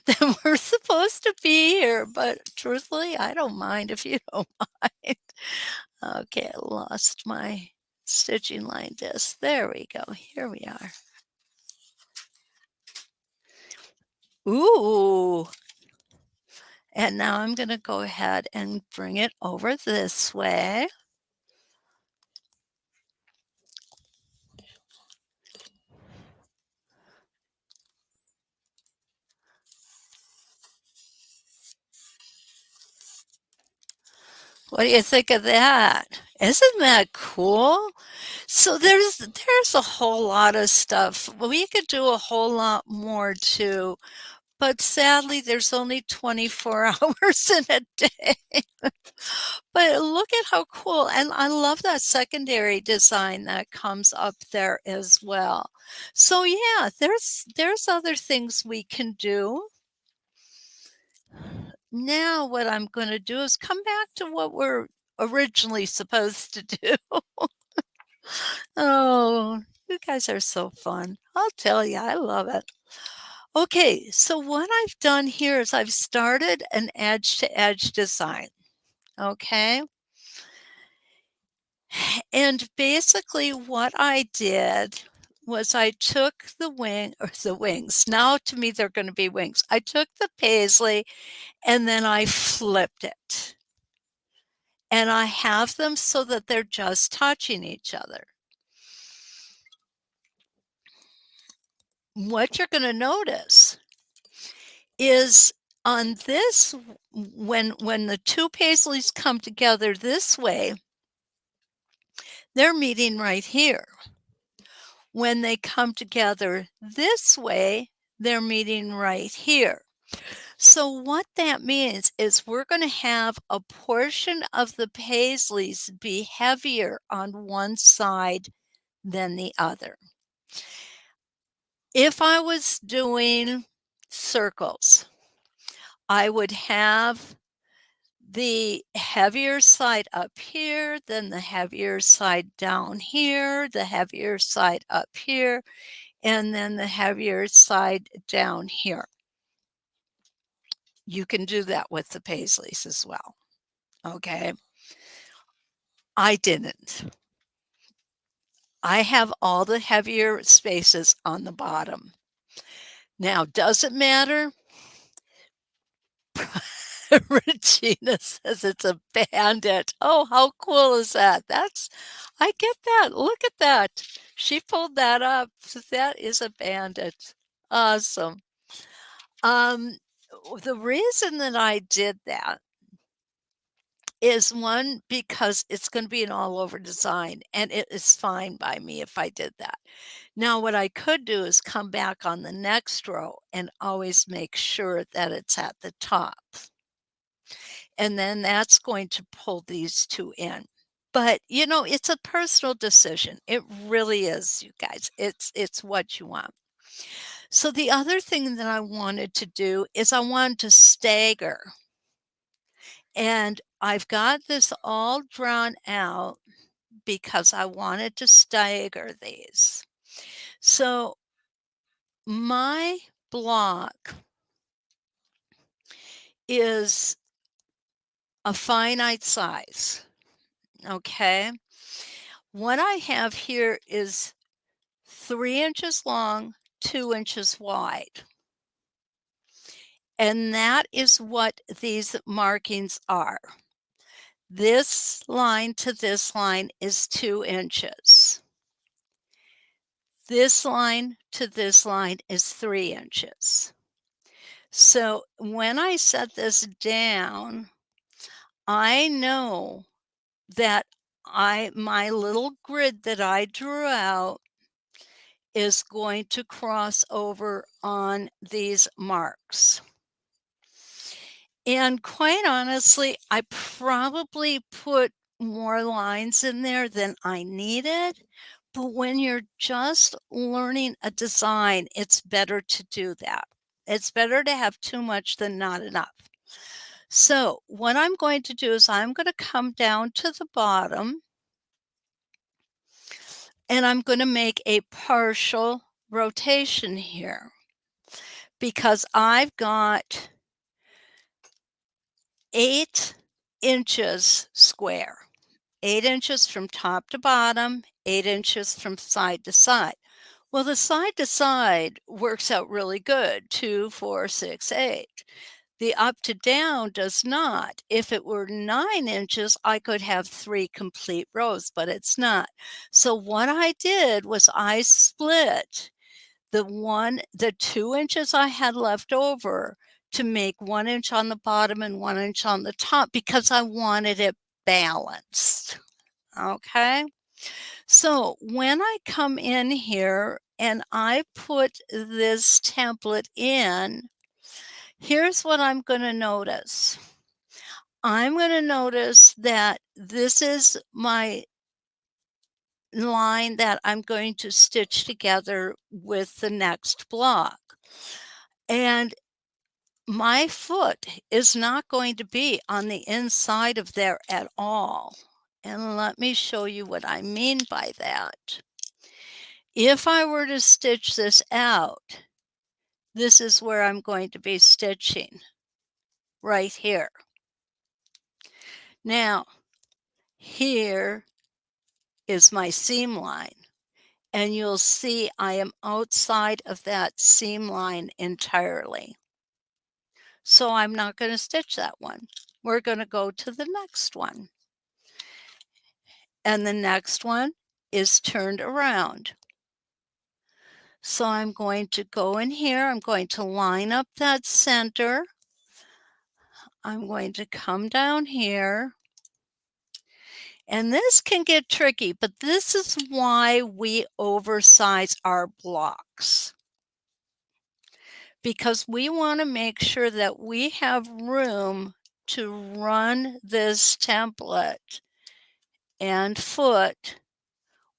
than we're supposed to be here, but truthfully, I don't mind if you don't mind. Okay, I lost my stitching line disc. There we go. Here we are. Ooh. And now I'm going to go ahead and bring it over this way. What do you think of that? Isn't that cool? So there's a whole lot of stuff. We could do a whole lot more too, but sadly there's only 24 hours in a day. But look at how cool. And I love that secondary design that comes up there as well. So yeah, there's other things we can do. Now what I'm going to do is come back to what we're originally supposed to do. Oh, you guys are so fun. I'll tell you, I love it. Okay, so what I've done here is I've started an edge to edge design. Okay. And basically what I did was I took the wings. Now to me they're going to be wings. I took the paisley and then I flipped it. And I have them so that they're just touching each other. What you're going to notice is on this, when the two paisleys come together this way, they're meeting right here. When they come together this way, they're meeting right here. So what that means is we're going to have a portion of the paisleys be heavier on one side than the other. If I was doing circles, I would have the heavier side up here, then the heavier side down here, the heavier side up here, and then the heavier side down here. You can do that with the Paisley's as well, okay? I didn't. I have all the heavier spaces on the bottom. Now, does it matter? Regina says it's a bandit. Oh, how cool is that? I get that. Look at that. She pulled that up. That is a bandit. Awesome. The reason that I did that is one, because it's going to be an all over design, and it is fine by me if I did that. Now, what I could do is come back on the next row and always make sure that it's at the top. And then that's going to pull these two in. But, it's a personal decision. It really is, you guys. It's what you want. So the other thing that I wanted to do is I wanted to stagger. And I've got this all drawn out because I wanted to stagger these. So my block is a finite size, okay? What I have here is 3 inches long, 2 inches wide. And that is what these markings are. This line to this line is 2 inches. This line to this line is 3 inches. So when I set this down, I know that my little grid that I drew out is going to cross over on these marks. And quite honestly, I probably put more lines in there than I needed. But when you're just learning a design, it's better to do that. It's better to have too much than not enough. So what I'm going to do is I'm going to come down to the bottom, and I'm going to make a partial rotation here because I've got 8 inches square, 8 inches from top to bottom, 8 inches from side to side. Well, the side to side works out really good, 2, 4, 6, 8. The up to down does not. If it were 9 inches, I could have 3 complete rows, but it's not. So what I did was I split the 2 inches I had left over to make 1 inch on the bottom and 1 inch on the top because I wanted it balanced. Okay. So when I come in here and I put this template in, here's what I'm going to notice. I'm going to notice that this is my line that I'm going to stitch together with the next block. And my foot is not going to be on the inside of there at all. And let me show you what I mean by that. If I were to stitch this out, this is where I'm going to be stitching, right here. Now, here is my seam line, and you'll see I am outside of that seam line entirely. So I'm not going to stitch that one. We're going to go to the next one. And the next one is turned around. So I'm going to go in here. I'm going to line up that center. I'm going to come down here. And this can get tricky, but this is why we oversize our blocks. Because we want to make sure that we have room to run this template and foot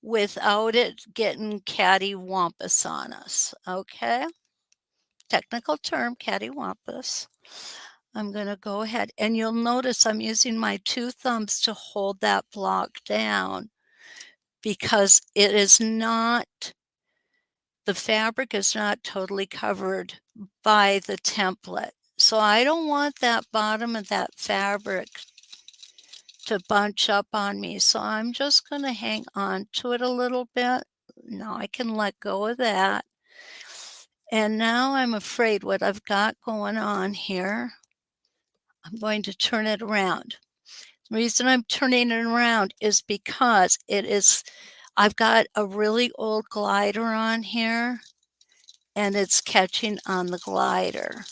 without it getting cattywampus on us, okay? Technical term, cattywampus. I'm going to go ahead, and you'll notice I'm using my 2 thumbs to hold that block down because it is not, the fabric is not totally covered by the template. So I don't want that bottom of that fabric to bunch up on me. So I'm just going to hang on to it a little bit. Now I can let go of that. And now I'm afraid what I've got going on here, I'm going to turn it around. The reason I'm turning it around is because I've got a really old glider on here and it's catching on the glider.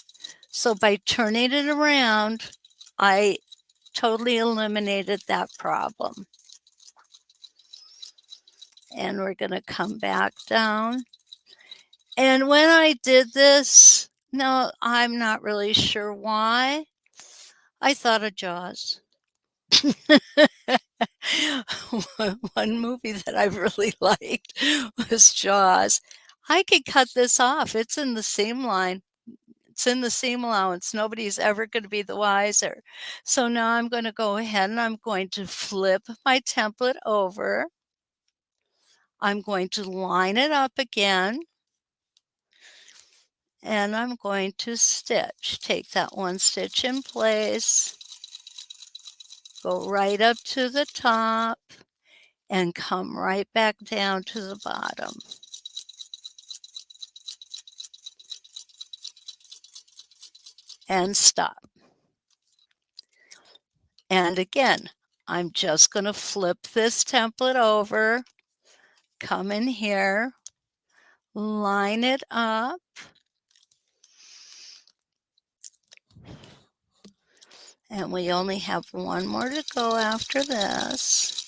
So by turning it around, I totally eliminated that problem. And we're going to come back down. And when I did this, no, I'm not really sure why, I thought of Jaws. One movie that I really liked was Jaws. I could cut this off. It's in the seam line. It's in the seam allowance. Nobody's ever going to be the wiser. So now I'm going to go ahead and I'm going to flip my template over. I'm going to line it up again. And I'm going to stitch. Take that one stitch in place. Go right up to the top. And come right back down to the bottom. And stop. And again, I'm just going to flip this template over, come in here, line it up, and we only have one more to go after this.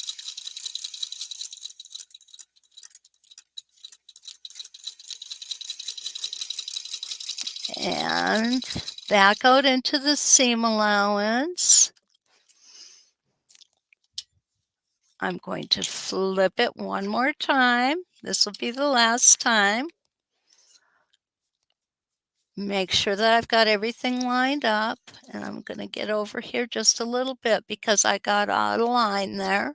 And back out into the seam allowance. I'm going to flip it one more time. This will be the last time. Make sure that I've got everything lined up, and I'm going to get over here just a little bit because I got out of line there.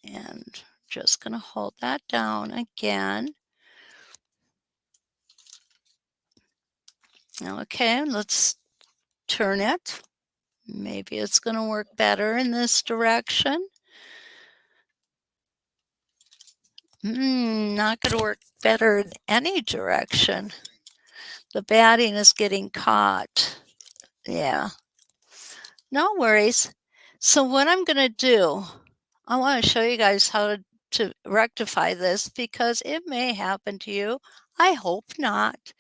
And just going to hold that down again. Okay, let's turn it. Maybe it's going to work better in this direction. Not going to work better in any direction. The batting is getting caught. Yeah. No worries. So what I'm going to do, I want to show you guys how to rectify this because it may happen to you. I hope not.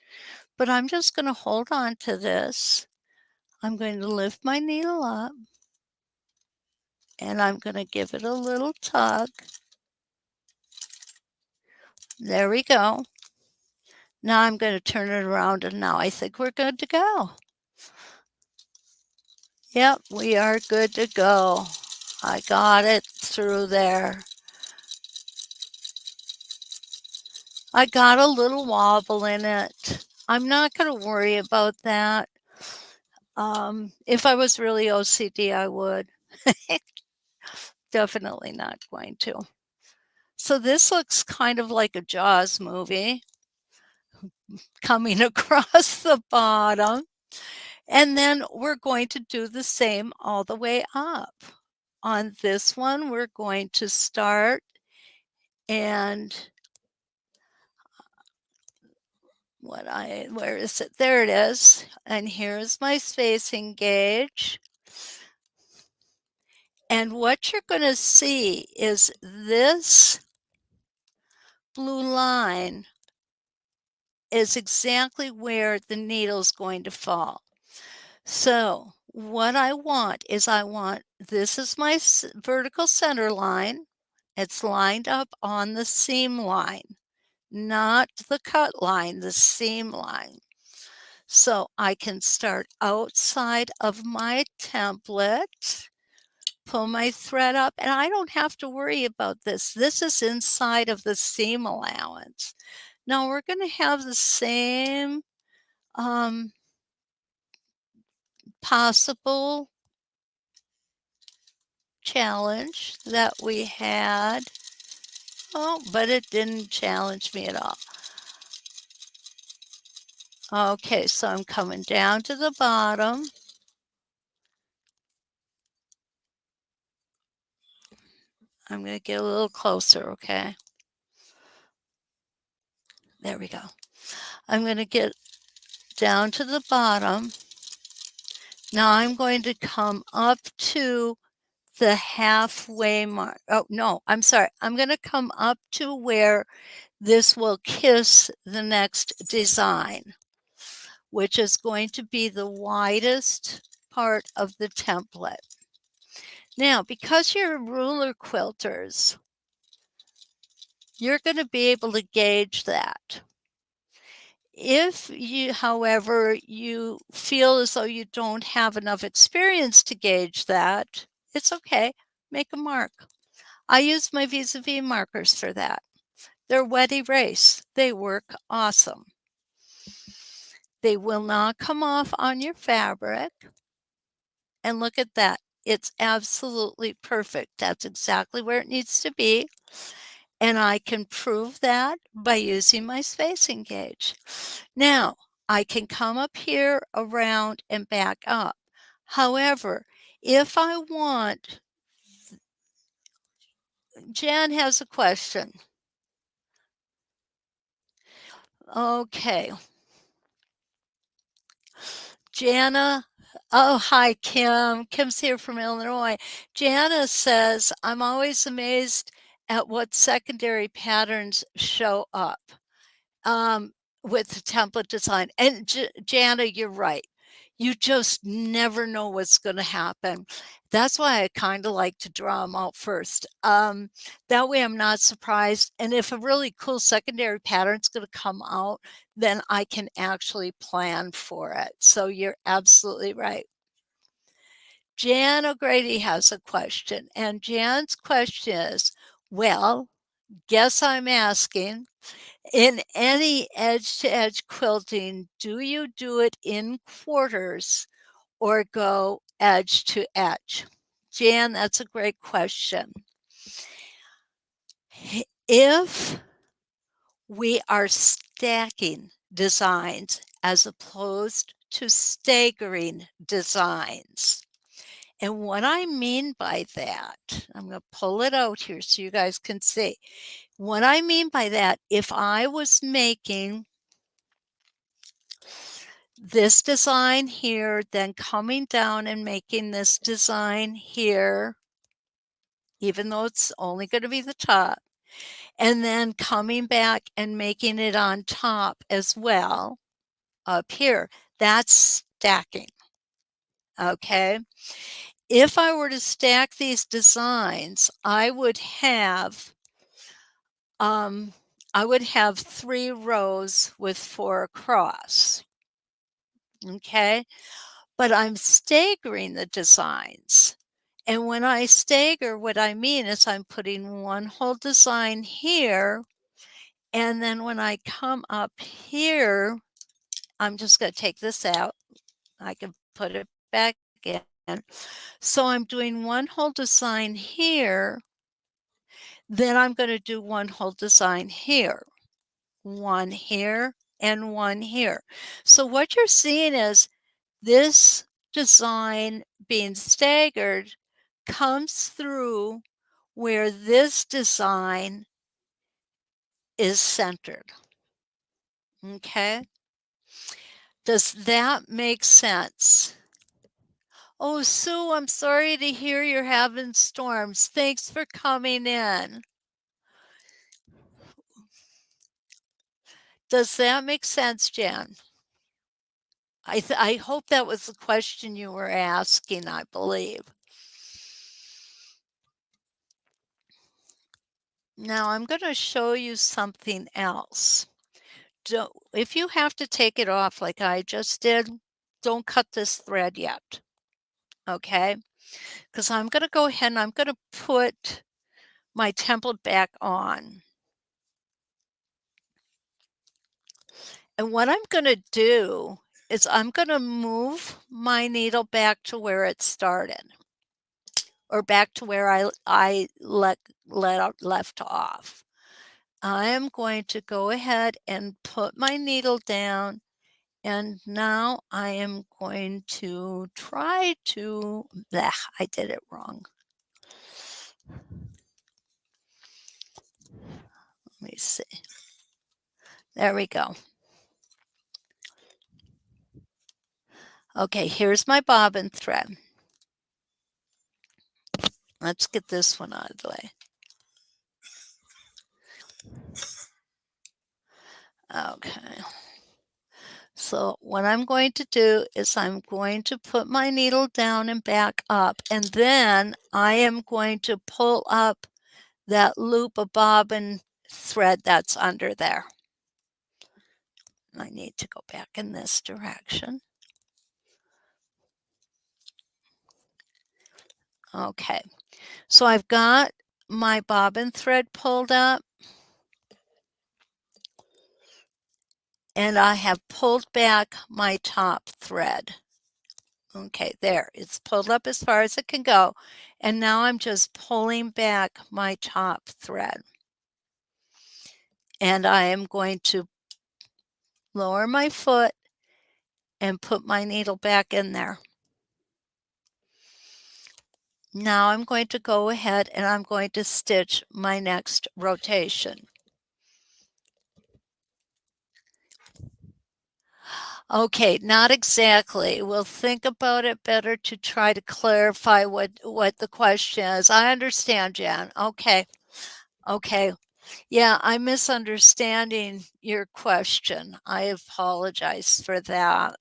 But I'm just going to hold on to this. I'm going to lift my needle up. And I'm going to give it a little tug. There we go. Now I'm going to turn it around, and now I think we're good to go. Yep, we are good to go. I got it through there. I got a little wobble in it. I'm not going to worry about that. If I was really OCD, I would. Definitely not going to. So this looks kind of like a Jaws movie coming across the bottom. And then we're going to do the same all the way up. On this one, we're going to start and where is it? There it is. And here's my spacing gauge. And what you're going to see is this blue line is exactly where the needle is going to fall. So what I want is this is my vertical center line. It's lined up on the seam line, not the cut line, the seam line. So I can start outside of my template, pull my thread up, and I don't have to worry about this. This is inside of the seam allowance. Now we're going to have the same um, possible challenge that we had. Oh, but it didn't challenge me at all. Okay, so I'm coming down to the bottom. I'm going to get a little closer, okay? There we go. I'm going to get down to the bottom. Now I'm going to come up to the halfway mark. Oh, no, I'm sorry. I'm going to come up to where this will kiss the next design, which is going to be the widest part of the template. Now, because you're ruler quilters, you're going to be able to gauge that. If you, however, you feel as though you don't have enough experience to gauge that, it's okay. Make a mark. I use my vis-a-vis markers for that. They're wet erase. They work awesome. They will not come off on your fabric. And look at that. It's absolutely perfect. That's exactly where it needs to be. And I can prove that by using my spacing gauge. Now, I can come up here around and back up. However, if I want, Jan has a question. Okay. Jana, oh, hi, Kim. Kim's here from Illinois. Jana says, I'm always amazed at what secondary patterns show up. With the template design. And Jana, you're right. You just never know what's going to happen. That's why I kind of like to draw them out first. That way I'm not surprised. And if a really cool secondary pattern is going to come out, then I can actually plan for it. So you're absolutely right. Jan O'Grady has a question. And Jan's question is, well, guess I'm asking, in any edge-to-edge quilting, do you do it in quarters or go edge to edge? Jan, that's a great question. If we are stacking designs as opposed to staggering designs, and what I mean by that, I'm going to pull it out here so you guys can see. What I mean by that, if I was making this design here, then coming down and making this design here, even though it's only going to be the top, and then coming back and making it on top as well up here. That's stacking. Okay. If I were to stack these designs, I would have 3 rows with 4 across. Okay. But I'm staggering the designs. And when I stagger, what I mean is I'm putting one whole design here. And then when I come up here, I'm just going to take this out. I can put it back in. So I'm doing one whole design here. Then I'm going to do one whole design here, one here, and one here. So what you're seeing is this design being staggered comes through where this design is centered. Okay. Does that make sense? Oh, Sue, I'm sorry to hear you're having storms. Thanks for coming in. Does that make sense, Jan? I hope that was the question you were asking, I believe. Now I'm going to show you something else. If you have to take it off like I just did, don't cut this thread yet. Okay? Because I'm going to go ahead and I'm going to put my template back on. And what I'm going to do is I'm going to move my needle back to where it started, or back to where I left off. I am going to go ahead and put my needle down, and now I am going to try to, I did it wrong. Let me see. There we go. Okay, here's my bobbin thread. Let's get this one out of the way. Okay. So what I'm going to do is I'm going to put my needle down and back up, and then I am going to pull up that loop of bobbin thread that's under there. I need to go back in this direction. Okay, so I've got my bobbin thread pulled up, and I have pulled back my top thread. Okay, there, it's pulled up as far as it can go. And now I'm just pulling back my top thread. And I am going to lower my foot and put my needle back in there. Now I'm going to go ahead and I'm going to stitch my next rotation. Okay, not exactly. We'll think about it better to try to clarify what the question is. I understand, Jan. Okay. Okay. Yeah, I'm misunderstanding your question. I apologize for that.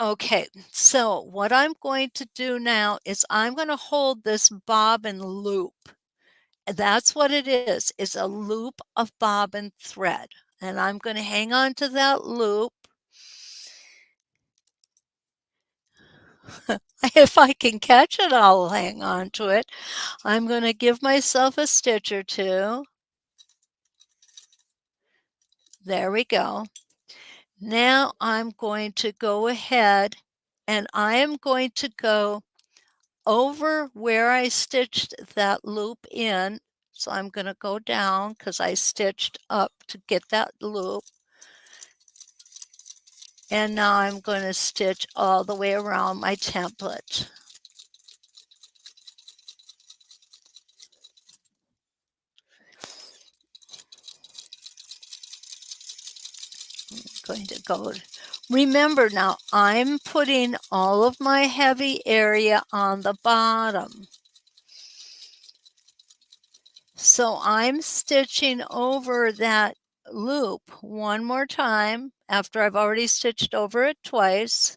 Okay, so what I'm going to do now is I'm going to hold this bobbin loop. That's what it is. It's a loop of bobbin thread. And I'm going to hang on to that loop. If I can catch it, I'll hang on to it. I'm going to give myself a stitch or two. There we go. Now I'm going to go ahead and I am going to go over where I stitched that loop in. So I'm going to go down because I stitched up to get that loop. And now I'm going to stitch all the way around my template. I'm going to go. Remember now, I'm putting all of my heavy area on the bottom. So I'm stitching over that loop one more time after I've already stitched over it twice.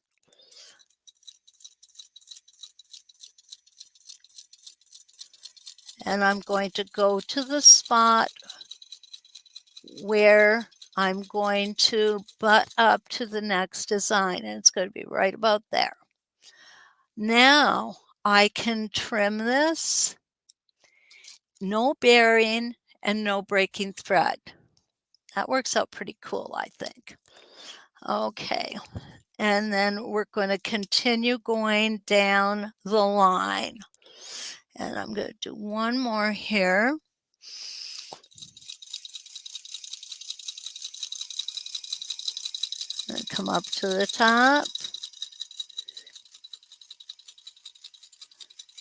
And I'm going to go to the spot where I'm going to butt up to the next design, and it's going to be right about there. Now I can trim this, no bearing and no breaking thread. That works out pretty cool, I think. Okay, and then we're going to continue going down the line. And I'm going to do one more here. And come up to the top,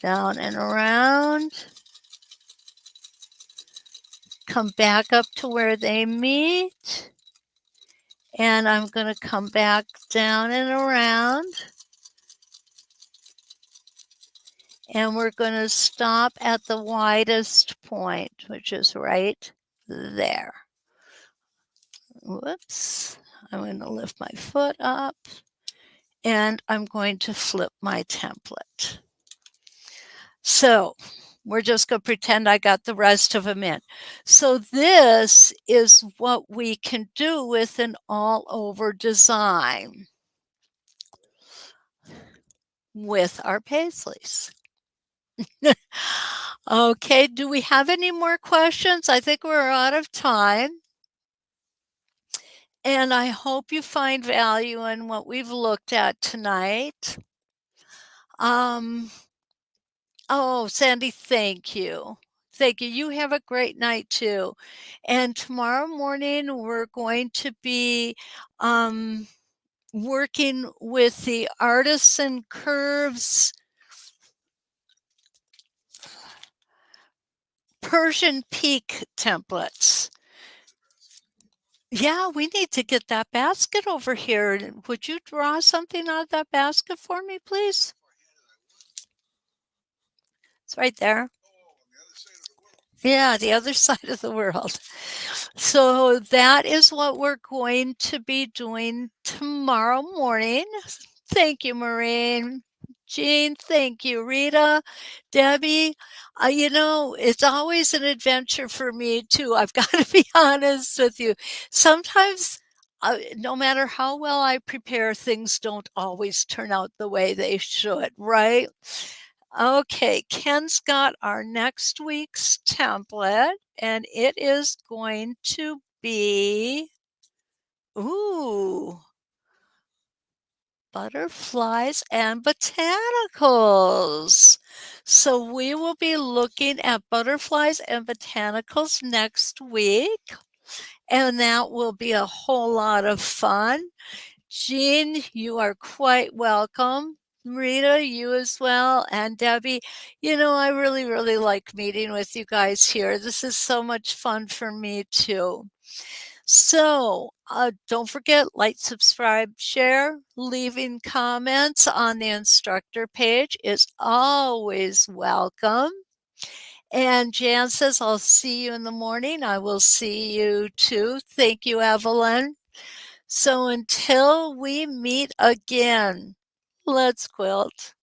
down and around, come back up to where they meet, and I'm going to come back down and around, and we're going to stop at the widest point, which is right there. Whoops, I'm going to lift my foot up, and I'm going to flip my template. So we're just going to pretend I got the rest of them in. So this is what we can do with an all-over design with our Paisley's. Okay, do we have any more questions? I think we're out of time. And I hope you find value in what we've looked at tonight. Um, oh, Sandy, thank you. Thank you. You have a great night too. And tomorrow morning, we're going to be working with the Artisan Curves Persian Peak templates. Yeah, we need to get that basket over here. Would you draw something out of that basket for me, please? It's right there. Yeah, the other side of the world. So that is what we're going to be doing tomorrow morning. Thank you, Maureen. Jean, thank you. Rita, Debbie, it's always an adventure for me too. I've got to be honest with you. Sometimes, no matter how well I prepare, things don't always turn out the way they should, right? Okay, Ken's got our next week's template, and it is going to be, ooh, butterflies and botanicals. So we will be looking at butterflies and botanicals next week, and that will be a whole lot of fun. Jean, you are quite welcome. Rita, you as well. And Debbie, I really, really like meeting with you guys here. This is so much fun for me too. So don't forget, like, subscribe, share, leaving comments on the instructor page is always welcome. And Jan says, I'll see you in the morning. I will see you too. Thank you, Evelyn. So until we meet again, let's quilt.